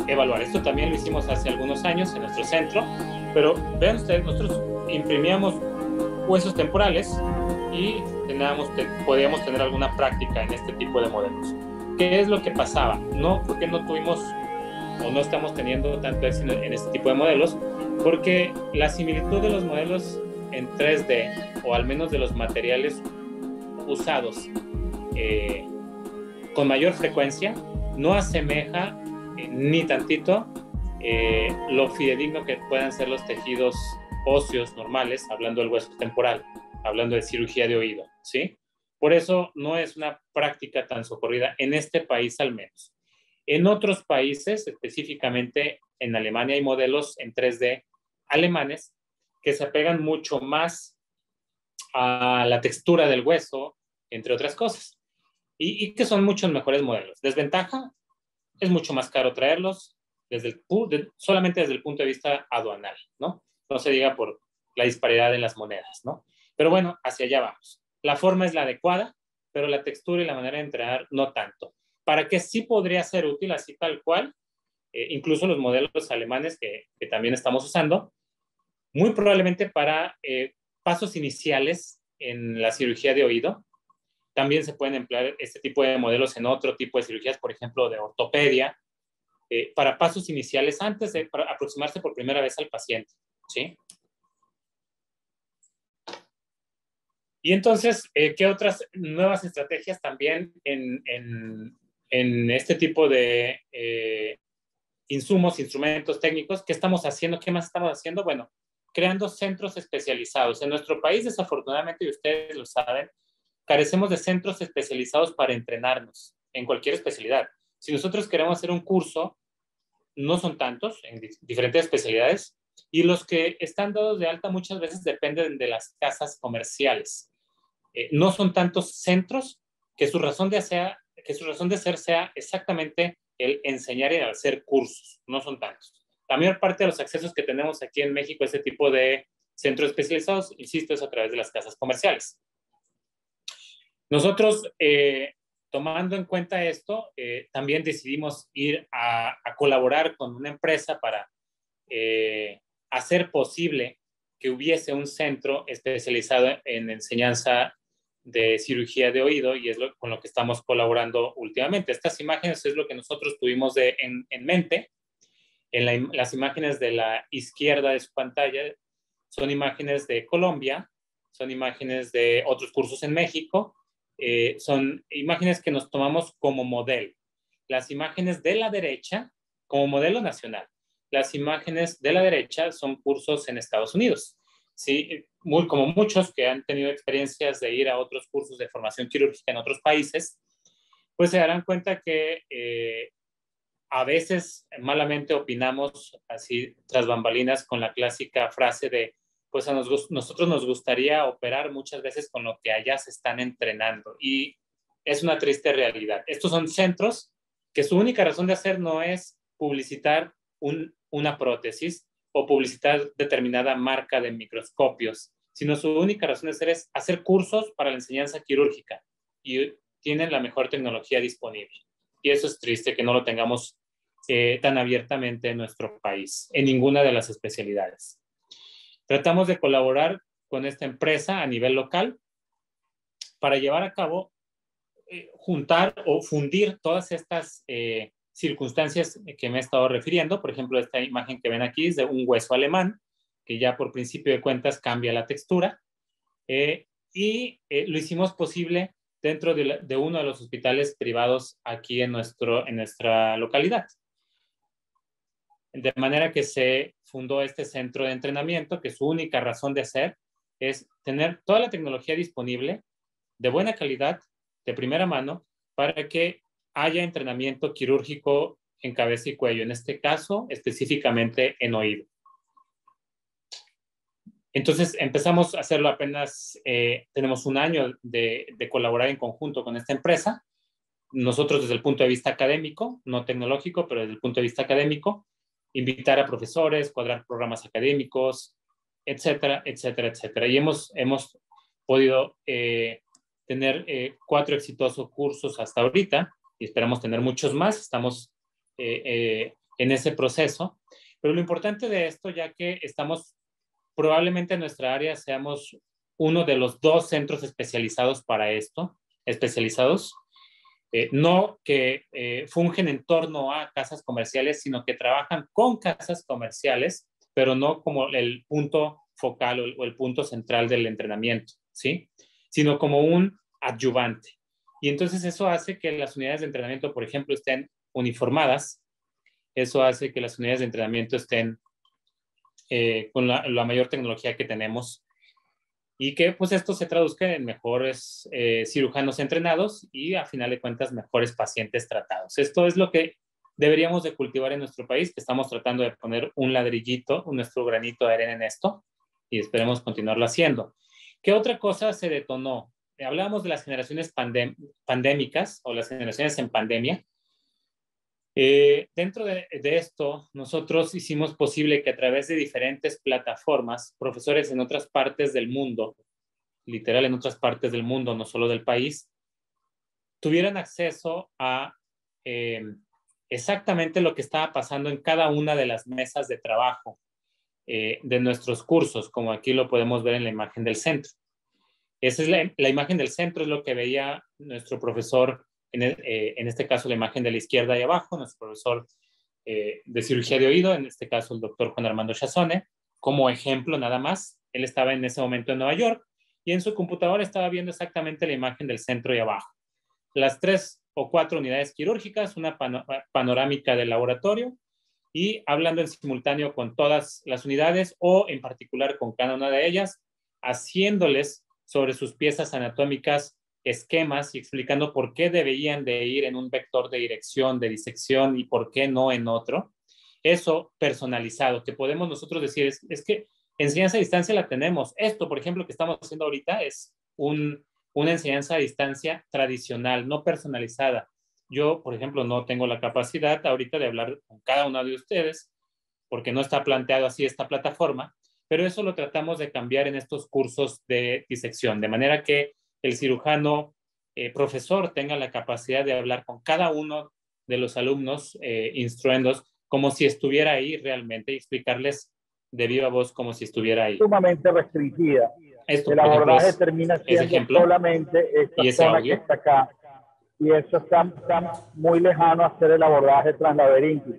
evaluar. Esto también lo hicimos hace algunos años en nuestro centro, pero vean ustedes, nosotros imprimíamos huesos temporales y podíamos tener alguna práctica en este tipo de modelos. ¿Qué es lo que pasaba? No, porque no tuvimos o no estamos teniendo tanto éxito en este tipo de modelos, porque la similitud de los modelos en 3D, o al menos de los materiales usados con mayor frecuencia, no asemeja ni tantito lo fidedigno que puedan ser los tejidos óseos normales, hablando del hueso temporal, hablando de cirugía de oído, ¿sí? Por eso no es una práctica tan socorrida en este país al menos. En otros países, específicamente en Alemania, hay modelos en 3D alemanes que se apegan mucho más a la textura del hueso, entre otras cosas. Y que son muchos mejores modelos. Desventaja, es mucho más caro traerlos solamente desde el punto de vista aduanal, ¿no? No se diga por la disparidad en las monedas, ¿no? Pero bueno, hacia allá vamos. La forma es la adecuada, pero la textura y la manera de entrenar no tanto. Para que sí podría ser útil así tal cual, incluso los modelos alemanes que también estamos usando, muy probablemente para pasos iniciales en la cirugía de oído. También se pueden emplear este tipo de modelos en otro tipo de cirugías, por ejemplo, de ortopedia, para pasos iniciales antes de aproximarse por primera vez al paciente, ¿sí? Y entonces, ¿qué otras nuevas estrategias también en este tipo de insumos, instrumentos técnicos? ¿Qué estamos haciendo? ¿Qué más estamos haciendo? Bueno, creando centros especializados. En nuestro país, desafortunadamente, y ustedes lo saben, carecemos de centros especializados para entrenarnos en cualquier especialidad. Si nosotros queremos hacer un curso, no son tantos en diferentes especialidades, y los que están dados de alta muchas veces dependen de las casas comerciales. No son tantos centros que su razón de ser sea exactamente el enseñar y hacer cursos. No son tantos. La mayor parte de los accesos que tenemos aquí en México a ese tipo de centros especializados, insisto, es a través de las casas comerciales. Nosotros, tomando en cuenta esto, también decidimos ir a colaborar con una empresa para hacer posible que hubiese un centro especializado en enseñanza de cirugía de oído, y es con lo que estamos colaborando últimamente. Estas imágenes es lo que nosotros tuvimos en mente. Las imágenes de la izquierda de su pantalla son imágenes de Colombia, son imágenes de otros cursos en México, son imágenes que nos tomamos como modelo. Las imágenes de la derecha, como modelo nacional. Las imágenes de la derecha son cursos en Estados Unidos. Sí, como muchos que han tenido experiencias de ir a otros cursos de formación quirúrgica en otros países, pues se darán cuenta que a veces malamente opinamos así tras bambalinas con la clásica frase de, pues a nosotros nos gustaría operar muchas veces con lo que allá se están entrenando, y es una triste realidad. Estos son centros que su única razón de hacer no es publicitar una prótesis o publicitar determinada marca de microscopios, sino su única razón de ser es hacer cursos para la enseñanza quirúrgica, y tienen la mejor tecnología disponible. Y eso es triste que no lo tengamos tan abiertamente en nuestro país, en ninguna de las especialidades. Tratamos de colaborar con esta empresa a nivel local para llevar a cabo, juntar o fundir todas estas circunstancias que me he estado refiriendo. Por ejemplo, esta imagen que ven aquí es de un hueso alemán, que ya por principio de cuentas cambia la textura, y lo hicimos posible dentro de uno de los hospitales privados aquí en nuestra localidad. De manera que se fundó este centro de entrenamiento, que su única razón de ser es tener toda la tecnología disponible, de buena calidad, de primera mano, para que haya entrenamiento quirúrgico en cabeza y cuello, en este caso específicamente en oído. Entonces empezamos a hacerlo apenas, tenemos un año de colaborar en conjunto con esta empresa. Nosotros desde el punto de vista académico, no tecnológico, pero desde el punto de vista académico, invitar a profesores, cuadrar programas académicos, etcétera, etcétera, etcétera. Y hemos podido tener 4 exitosos cursos hasta ahorita, y esperamos tener muchos más. Estamos en ese proceso. Pero lo importante de esto, ya que estamos, probablemente en nuestra área seamos uno de los 2 centros especializados para esto, no que fungen en torno a casas comerciales, sino que trabajan con casas comerciales, pero no como el punto focal o el punto central del entrenamiento, ¿sí? Sino como un adyuvante. Y entonces eso hace que las unidades de entrenamiento, por ejemplo, estén uniformadas. Eso hace que las unidades de entrenamiento estén con la mayor tecnología que tenemos, y que pues esto se traduzca en mejores cirujanos entrenados y a final de cuentas mejores pacientes tratados. Esto es lo que deberíamos de cultivar en nuestro país, que estamos tratando de poner un ladrillito, nuestro granito de arena en esto, y esperemos continuarlo haciendo. ¿Qué otra cosa se detonó? Hablábamos de las generaciones pandémicas o las generaciones en pandemia. Dentro de esto, nosotros hicimos posible que a través de diferentes plataformas, profesores en otras partes del mundo, literal en otras partes del mundo, no solo del país, tuvieran acceso a exactamente lo que estaba pasando en cada una de las mesas de trabajo de nuestros cursos, como aquí lo podemos ver en la imagen del centro. Esa es la imagen del centro, es lo que veía nuestro profesor, en este caso la imagen de la izquierda ahí abajo, nuestro profesor de cirugía de oído, en este caso el doctor Juan Armando Chazone, como ejemplo nada más. Él estaba en ese momento en Nueva York y en su computadora estaba viendo exactamente la imagen del centro ahí abajo. Las 3 o 4 unidades quirúrgicas, una panorámica del laboratorio y hablando en simultáneo con todas las unidades o en particular con cada una de ellas, haciéndoles sobre sus piezas anatómicas esquemas y explicando por qué deberían de ir en un vector de dirección, de disección y por qué no en otro. Eso personalizado, que podemos nosotros decir, es que enseñanza a distancia la tenemos. Esto, por ejemplo, que estamos haciendo ahorita es una enseñanza a distancia tradicional, no personalizada. Yo, por ejemplo, no tengo la capacidad ahorita de hablar con cada uno de ustedes porque no está planteado así esta plataforma, pero eso lo tratamos de cambiar en estos cursos de disección, de manera que el cirujano profesor tenga la capacidad de hablar con cada uno de los alumnos instruendos como si estuviera ahí realmente y explicarles de viva voz como si estuviera ahí. Sumamente restringida. Esto, el por ejemplo, abordaje termina siendo solamente esta zona que está acá. Y eso está muy lejano a hacer el abordaje translaberíntico.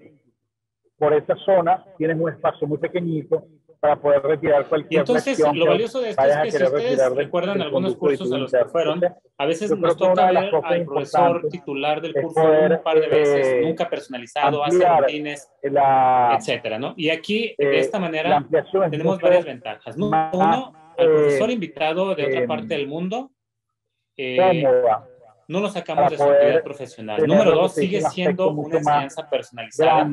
Por esa zona tienes un espacio muy pequeñito para poder retirar cualquier entonces, lo valioso de esto es que si ustedes recuerdan algunos cursos a los que fueron, a veces nos toca ver al profesor titular del curso un par de veces, nunca personalizado, hace rutines, etcétera, ¿no? Y aquí, de esta manera, tenemos varias ventajas. Número uno, al profesor invitado de otra parte del mundo, no lo sacamos de su actividad profesional. Número dos, sigue siendo una enseñanza personalizada.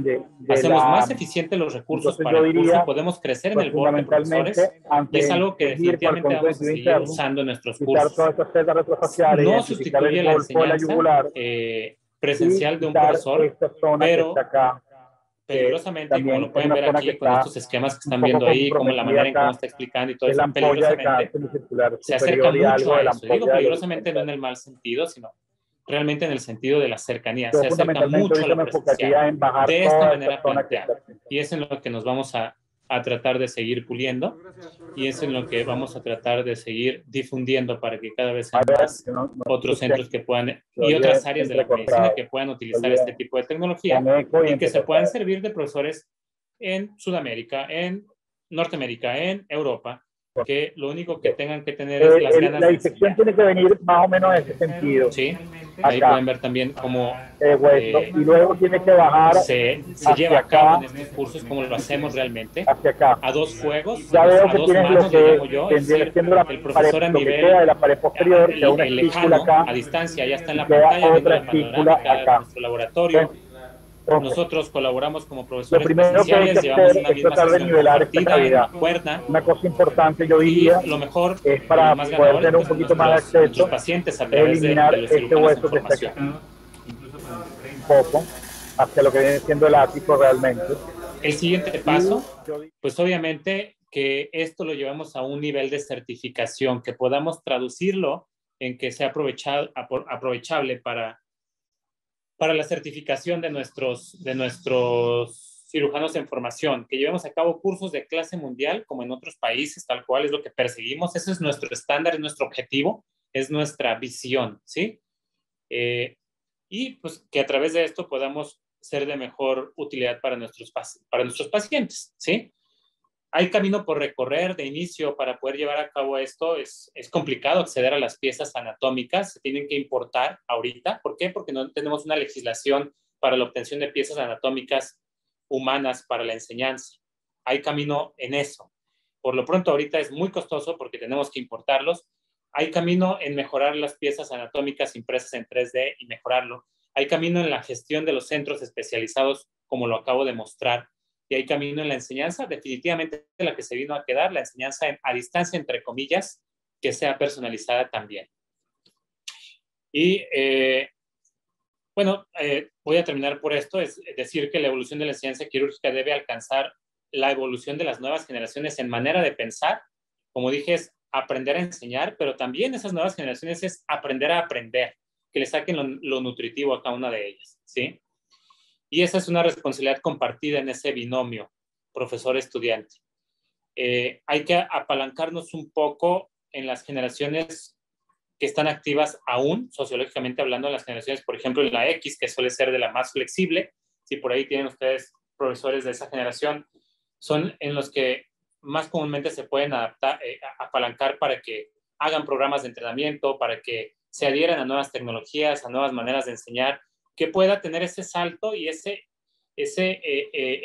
Hacemos más eficientes los recursos para el curso, podemos crecer en el board de profesores y es algo que definitivamente vamos a seguir usando en nuestros cursos. No sustituye la enseñanza presencial de un profesor, pero peligrosamente, como lo pueden ver aquí con estos esquemas que están viendo ahí, como la manera en cómo está explicando y todo eso, peligrosamente se acerca mucho a eso. Digo peligrosamente no en el mal sentido, sino realmente en el sentido de la cercanía. Se acerca mucho a la presencial de esta manera planteada. Y es en lo que nos vamos a tratar de seguir puliendo y es en lo que vamos a tratar de seguir difundiendo para que cada vez sean más otros centros que puedan y otras áreas de la medicina que puedan utilizar este tipo de tecnología y que se puedan servir de profesores en Sudamérica, en Norteamérica, en Europa, que lo único que tengan que tener es las ganas de disección tiene que venir más o menos en ese sentido. Sí, ahí pueden ver también cómo y luego tiene que bajar se lleva a cabo en estos cursos, como lo hacemos realmente, a dos juegos, ya veo a que dos tienes manos, lo que le llamo yo, es decir, el profesor a nivel de la pared posterior, el lejano, acá, a distancia, ya está en la pantalla, viendo la panorámica de nuestro laboratorio. Nosotros colaboramos como profesores presenciales, llevamos una misma sesión compartida en la cuerda. Una cosa importante, yo diría, y lo mejor, es para más poder tener un poquito más de acceso, nuestros pacientes a través de los cirujanos en formación. Un poco hacia lo que viene siendo el ático realmente. El siguiente paso, pues obviamente que esto lo llevamos a un nivel de certificación, que podamos traducirlo en que sea aprovechable para la certificación de nuestros cirujanos en formación, que llevemos a cabo cursos de clase mundial como en otros países, tal cual es lo que perseguimos. Ese es nuestro estándar, es nuestro objetivo, es nuestra visión, ¿sí? Y pues que a través de esto podamos ser de mejor utilidad para nuestros pacientes, ¿sí? Hay camino por recorrer de inicio para poder llevar a cabo esto. Es complicado acceder a las piezas anatómicas, se tienen que importar ahorita. ¿Por qué? Porque no tenemos una legislación para la obtención de piezas anatómicas humanas para la enseñanza. Hay camino en eso. Por lo pronto ahorita es muy costoso porque tenemos que importarlos. Hay camino en mejorar las piezas anatómicas impresas en 3D y mejorarlo. Hay camino en la gestión de los centros especializados, como lo acabo de mostrar. Y hay camino en la enseñanza, definitivamente la que se vino a quedar, la enseñanza a distancia, entre comillas, que sea personalizada también. Y bueno, voy a terminar por esto, es decir que la evolución de la enseñanza quirúrgica debe alcanzar la evolución de las nuevas generaciones en manera de pensar. Como dije, es aprender a enseñar, pero también esas nuevas generaciones es aprender a aprender, que le saquen lo nutritivo a cada una de ellas, ¿sí? Y esa es una responsabilidad compartida en ese binomio profesor-estudiante. Hay que apalancarnos un poco en las generaciones que están activas aún, sociológicamente hablando, en las generaciones, por ejemplo, en la X, que suele ser de la más flexible. Si por ahí tienen ustedes profesores de esa generación, son en los que más comúnmente se pueden adaptar, apalancar para que hagan programas de entrenamiento, para que se adhieran a nuevas tecnologías, a nuevas maneras de enseñar, que pueda tener ese salto y ese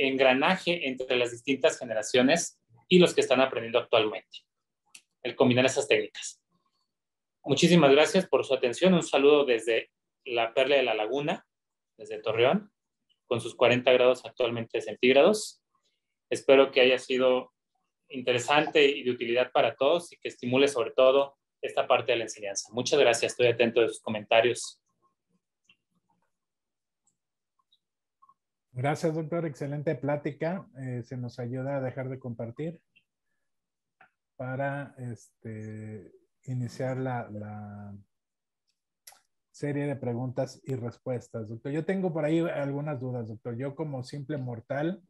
engranaje entre las distintas generaciones y los que están aprendiendo actualmente. El combinar esas técnicas. Muchísimas gracias por su atención. Un saludo desde la Perla de la Laguna, desde Torreón, con sus 40 grados actualmente centígrados. Espero que haya sido interesante y de utilidad para todos y que estimule sobre todo esta parte de la enseñanza. Muchas gracias. Estoy atento de sus comentarios. Gracias, doctor. Excelente plática. Se nos ayuda a dejar de compartir para iniciar la serie de preguntas y respuestas. Doctor, yo tengo por ahí algunas dudas, doctor. Yo como simple mortal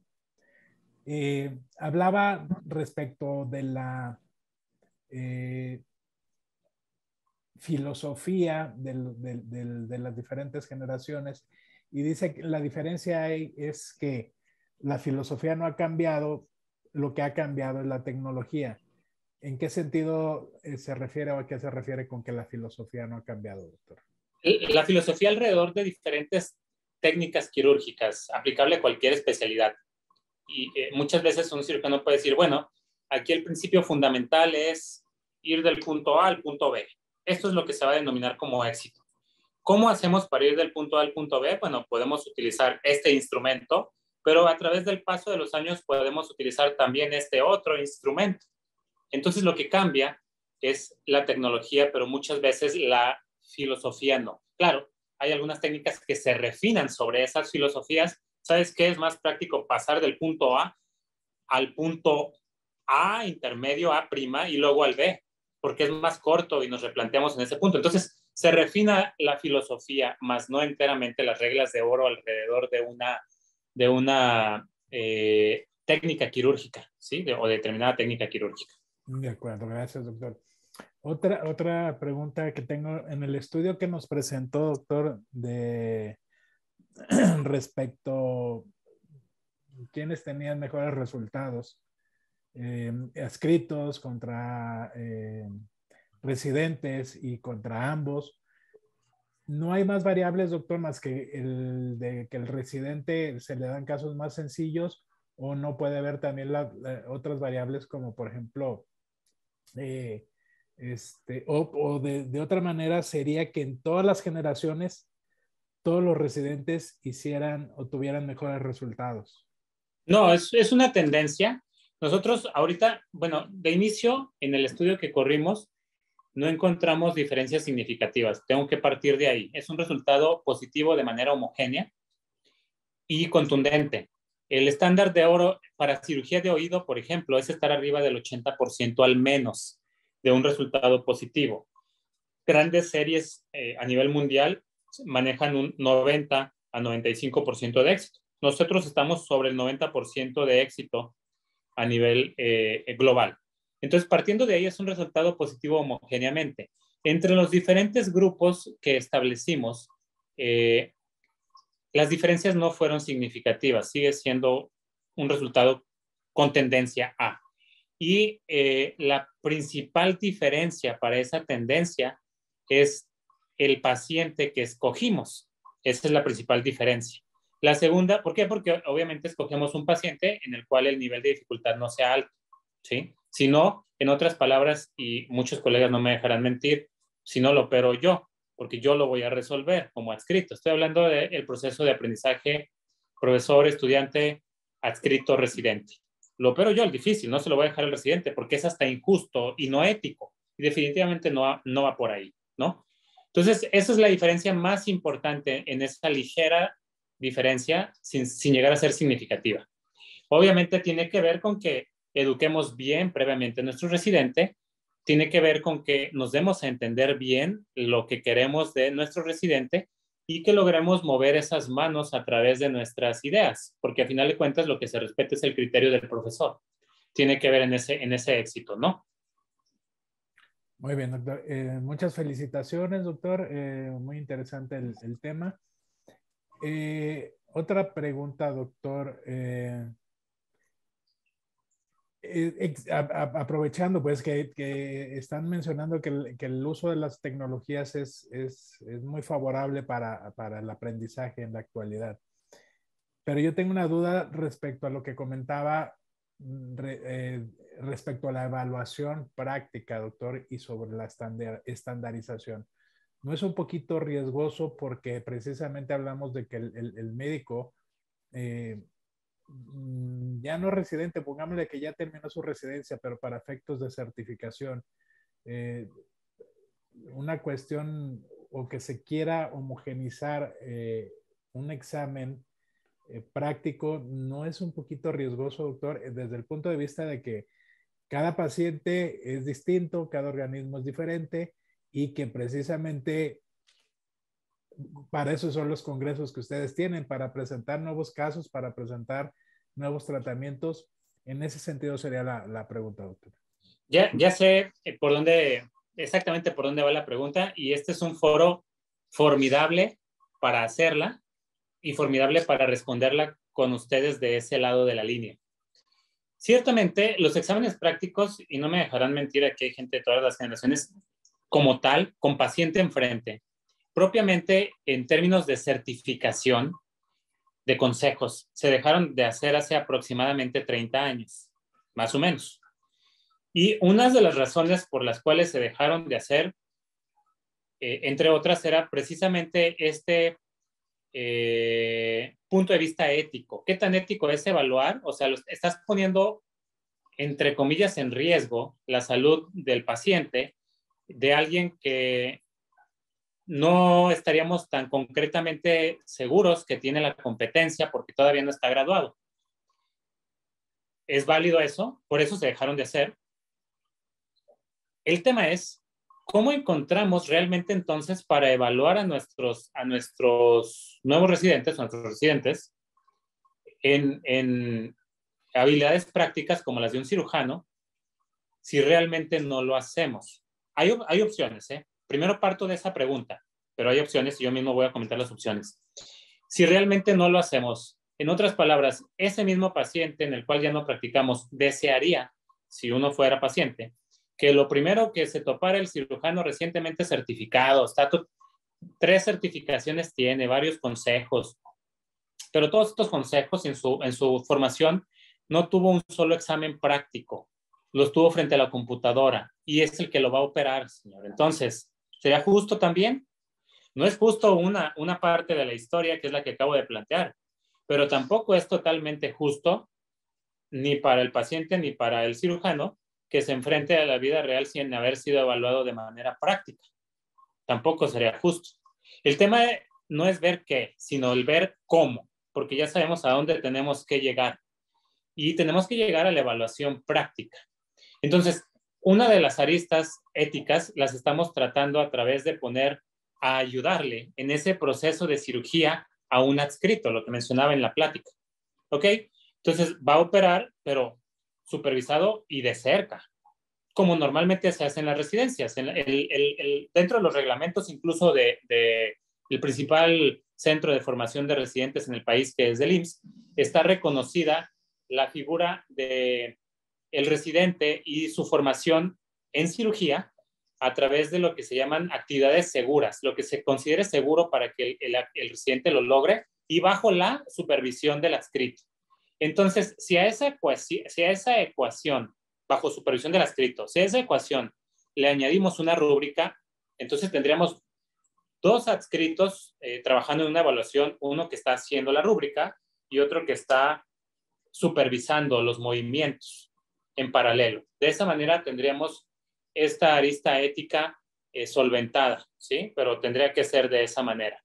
hablaba respecto de la filosofía de las diferentes generaciones y dice que la diferencia es que la filosofía no ha cambiado, lo que ha cambiado es la tecnología. ¿En qué sentido se refiere o a qué se refiere con que la filosofía no ha cambiado, doctor? La filosofía alrededor de diferentes técnicas quirúrgicas, aplicable a cualquier especialidad. Y muchas veces un cirujano puede decir, bueno, aquí el principio fundamental es ir del punto A al punto B. Esto es lo que se va a denominar como éxito. ¿Cómo hacemos para ir del punto A al punto B? Bueno, podemos utilizar este instrumento, pero a través del paso de los años podemos utilizar también este otro instrumento. Entonces lo que cambia es la tecnología, pero muchas veces la filosofía no. Claro, hay algunas técnicas que se refinan sobre esas filosofías. ¿Sabes qué? Es más práctico pasar del punto A al punto A intermedio, A prima, y luego al B, porque es más corto y nos replanteamos en ese punto. Entonces, se refina la filosofía, más no enteramente las reglas de oro alrededor de una técnica quirúrgica, ¿sí? O determinada técnica quirúrgica. De acuerdo, gracias, doctor. Otra pregunta que tengo en el estudio que nos presentó, doctor, de respecto a quiénes tenían mejores resultados, adscritos contra residentes y contra ambos. No hay más variables, doctor, más que de que el residente se le dan casos más sencillos, o no puede haber también otras variables como, por ejemplo, de otra manera sería que en todas las generaciones todos los residentes hicieran o tuvieran mejores resultados. No, es una tendencia. Nosotros ahorita, bueno, de inicio en el estudio que corrimos no encontramos diferencias significativas. Tengo que partir de ahí. Es un resultado positivo de manera homogénea y contundente. El estándar de oro para cirugía de oído, por ejemplo, es estar arriba del 80% al menos de un resultado positivo. Grandes series a nivel mundial manejan un 90 a 95% de éxito. Nosotros estamos sobre el 90% de éxito a nivel global. Entonces, partiendo de ahí, es un resultado positivo homogéneamente. Entre los diferentes grupos que establecimos, las diferencias no fueron significativas. Sigue siendo un resultado con tendencia A. Y la principal diferencia para esa tendencia es el paciente que escogimos. Esa es la principal diferencia. La segunda, ¿por qué? Porque obviamente escogemos un paciente en el cual el nivel de dificultad no sea alto, ¿sí? Si no, en otras palabras, y muchos colegas no me dejarán mentir, si no lo opero yo, porque yo lo voy a resolver como adscrito. Estoy hablando del proceso de aprendizaje profesor, estudiante, adscrito, residente. Lo opero yo, el difícil, no se lo voy a dejar al residente porque es hasta injusto y no ético. y definitivamente no va por ahí, ¿no? Entonces, esa es la diferencia más importante en esa ligera diferencia sin llegar a ser significativa. Obviamente tiene que ver con que eduquemos bien previamente a nuestro residente, tiene que ver con que nos demos a entender bien lo que queremos de nuestro residente y que logremos mover esas manos a través de nuestras ideas, porque a final de cuentas lo que se respeta es el criterio del profesor. Tiene que ver en ese éxito, ¿no? Muy bien, doctor. Muchas felicitaciones, doctor. Muy interesante el tema. Otra pregunta, doctor. Aprovechando pues que están mencionando que el uso de las tecnologías es muy favorable para el aprendizaje en la actualidad. Pero yo tengo una duda respecto a lo que comentaba respecto a la evaluación práctica, doctor, y sobre la estandarización. ¿No es un poquito riesgoso porque precisamente hablamos de que el médico ya no residente, pongámosle que ya terminó su residencia, pero para efectos de certificación, una cuestión o que se quiera homogenizar un examen práctico, ¿no es un poquito riesgoso, doctor, desde el punto de vista de que cada paciente es distinto, cada organismo es diferente y que precisamente para eso son los congresos que ustedes tienen, para presentar nuevos casos, para presentar nuevos tratamientos? En ese sentido sería la pregunta, doctor. Ya sé exactamente por dónde va la pregunta, y este es un foro formidable para hacerla y formidable para responderla con ustedes de ese lado de la línea. Ciertamente, los exámenes prácticos, y no me dejarán mentir, aquí hay gente de todas las generaciones, como tal, con paciente enfrente, propiamente en términos de certificación, de consejos, se dejaron de hacer hace aproximadamente 30 años, más o menos. Y una de las razones por las cuales se dejaron de hacer, entre otras, era precisamente este punto de vista ético. ¿Qué tan ético es evaluar? O sea, estás poniendo, entre comillas, en riesgo la salud del paciente, de alguien que no estaríamos tan concretamente seguros que tiene la competencia porque todavía no está graduado. ¿Es válido eso? Por eso se dejaron de hacer. El tema es, ¿cómo encontramos realmente entonces para evaluar a nuestros nuevos residentes, nuestros residentes, en habilidades prácticas como las de un cirujano, si realmente no lo hacemos? Hay opciones, ¿eh? Primero parto de esa pregunta, pero hay opciones y yo mismo voy a comentar las opciones. Si realmente no lo hacemos, en otras palabras, ese mismo paciente en el cual ya no practicamos desearía, si uno fuera paciente, que lo primero que se topara el cirujano recientemente certificado, 3 certificaciones tiene, varios consejos, pero todos estos consejos en su formación no tuvo un solo examen práctico, los tuvo frente a la computadora y es el que lo va a operar, señor. Entonces, ¿sería justo también? No es justo una parte de la historia que es la que acabo de plantear, pero tampoco es totalmente justo ni para el paciente ni para el cirujano que se enfrente a la vida real sin haber sido evaluado de manera práctica. Tampoco sería justo. El tema no es ver qué, sino el ver cómo, porque ya sabemos a dónde tenemos que llegar y tenemos que llegar a la evaluación práctica. Entonces, una de las aristas éticas las estamos tratando a través de poner a ayudarle en ese proceso de cirugía a un adscrito, lo que mencionaba en la plática. ¿Ok? Entonces, va a operar, pero supervisado y de cerca, como normalmente se hace en las residencias. Dentro de los reglamentos, incluso el principal centro de formación de residentes en el país, que es del IMSS, está reconocida la figura del residente y su formación en cirugía a través de lo que se llaman actividades seguras, lo que se considere seguro para que el residente lo logre y bajo la supervisión del adscrito. Entonces, si a esa ecuación, bajo supervisión del adscrito, si a esa ecuación le añadimos una rúbrica, entonces tendríamos 2 adscritos trabajando en una evaluación, uno que está haciendo la rúbrica y otro que está supervisando los movimientos en paralelo. De esa manera tendríamos esta arista ética solventada, ¿sí? Pero tendría que ser de esa manera.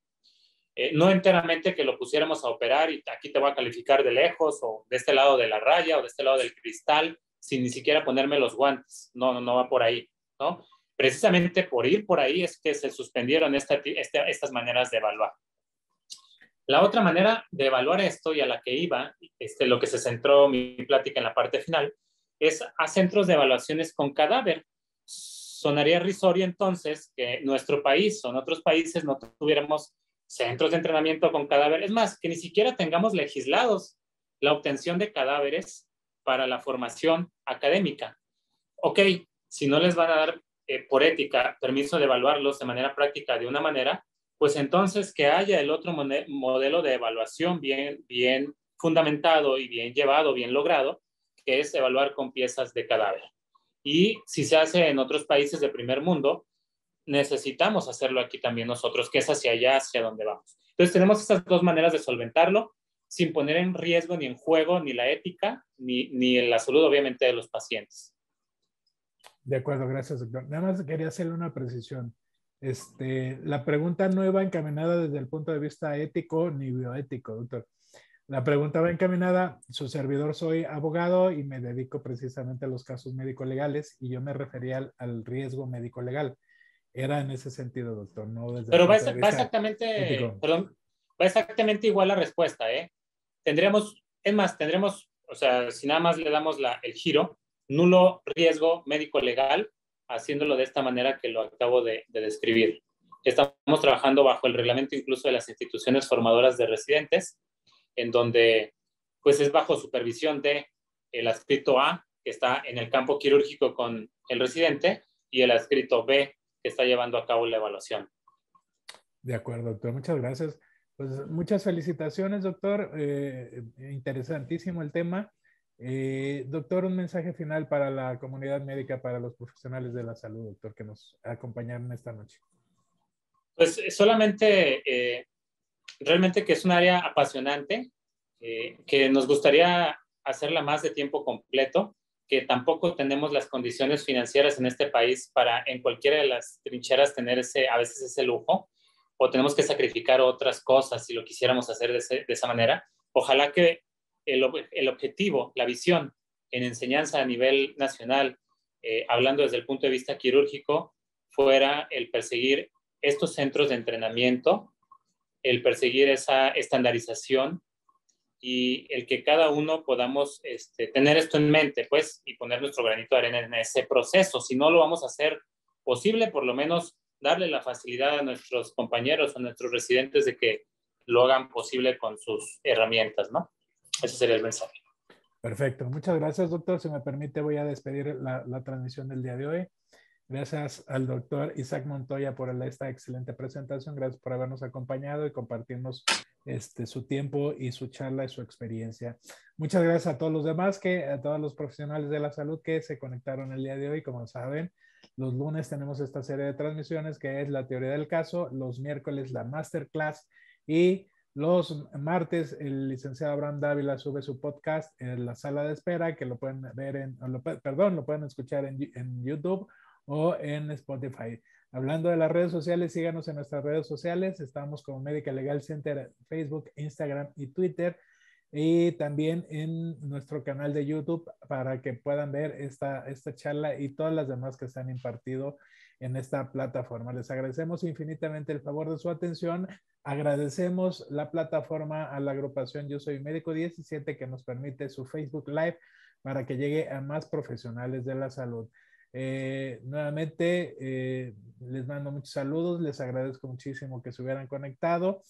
No enteramente que lo pusiéramos a operar y aquí te voy a calificar de lejos o de este lado de la raya o de este lado del cristal sin ni siquiera ponerme los guantes. No va por ahí, ¿no? Precisamente por ir por ahí es que se suspendieron estas maneras de evaluar. La otra manera de evaluar esto y a la que iba, lo que se centró mi plática en la parte final, es a centros de evaluaciones con cadáver. Sonaría irrisorio entonces que nuestro país o en otros países no tuviéramos centros de entrenamiento con cadáver. Es más, que ni siquiera tengamos legislados la obtención de cadáveres para la formación académica. Ok, si no les van a dar por ética permiso de evaluarlos de manera práctica de una manera, pues entonces que haya el otro modelo de evaluación bien fundamentado y bien llevado, bien logrado, que es evaluar con piezas de cadáver. Y si se hace en otros países de primer mundo, necesitamos hacerlo aquí también nosotros, que es hacia allá, hacia donde vamos. Entonces tenemos estas dos maneras de solventarlo, sin poner en riesgo ni en juego ni la ética, ni la salud, obviamente, de los pacientes. De acuerdo, gracias, doctor. Nada más quería hacerle una precisión. La pregunta no iba encaminada desde el punto de vista ético ni bioético, doctor. La pregunta va encaminada, su servidor soy abogado y me dedico precisamente a los casos médico-legales y yo me refería al riesgo médico-legal. Era en ese sentido, doctor, no desde Pero el punto de vista exactamente, ético. perdón, va exactamente igual la respuesta, tendremos, o sea, si nada más le damos el giro, nulo riesgo médico-legal, haciéndolo de esta manera que lo acabo de describir. Estamos trabajando bajo el reglamento incluso de las instituciones formadoras de residentes, en donde pues es bajo supervisión de el adscrito A, que está en el campo quirúrgico con el residente, y el adscrito B, que está llevando a cabo la evaluación. De acuerdo, doctor. Muchas gracias. Pues muchas felicitaciones, doctor. Interesantísimo el tema. Doctor, un mensaje final para la comunidad médica, para los profesionales de la salud, doctor, que nos acompañaron esta noche. Pues solamente, realmente que es un área apasionante, que nos gustaría hacerla más de tiempo completo, que tampoco tenemos las condiciones financieras en este país para en cualquiera de las trincheras tener a veces ese lujo, o tenemos que sacrificar otras cosas si lo quisiéramos hacer de esa manera. Ojalá que el objetivo, la visión en enseñanza a nivel nacional, hablando desde el punto de vista quirúrgico, fuera el perseguir estos centros de entrenamiento, el perseguir esa estandarización y el que cada uno podamos tener esto en mente, pues, y poner nuestro granito de arena en ese proceso. Si no lo vamos a hacer posible, por lo menos darle la facilidad a nuestros compañeros, a nuestros residentes de que lo hagan posible con sus herramientas, ¿no? Ese sería el mensaje. Perfecto. Muchas gracias, doctor. Si me permite, voy a despedir la transmisión del día de hoy. Gracias al doctor Isaac Montoya por esta excelente presentación. Gracias por habernos acompañado y compartirnos su tiempo y su charla y su experiencia. Muchas gracias a todos los demás, a todos los profesionales de la salud que se conectaron el día de hoy. Como saben, los lunes tenemos esta serie de transmisiones que es la teoría del caso, los miércoles la masterclass y los martes el licenciado Abraham Dávila sube su podcast en la sala de espera, que lo pueden ver lo pueden escuchar en YouTube o en Spotify. Hablando de las redes sociales, síganos en nuestras redes sociales. Estamos como Medical Legal Center, Facebook, Instagram y Twitter. Y también en nuestro canal de YouTube para que puedan ver esta charla y todas las demás que se han impartido en esta plataforma. Les agradecemos infinitamente el favor de su atención. Agradecemos la plataforma a la agrupación Yo Soy Médico 17 que nos permite su Facebook Live para que llegue a más profesionales de la salud. Nuevamente les mando muchos saludos, les agradezco muchísimo que se hubieran conectado.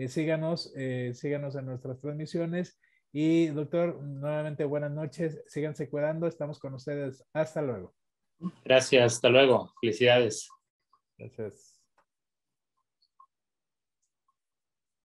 Síganos en nuestras transmisiones y doctor, nuevamente buenas noches, síganse cuidando, estamos con ustedes, hasta luego. Gracias, hasta luego, felicidades. Gracias.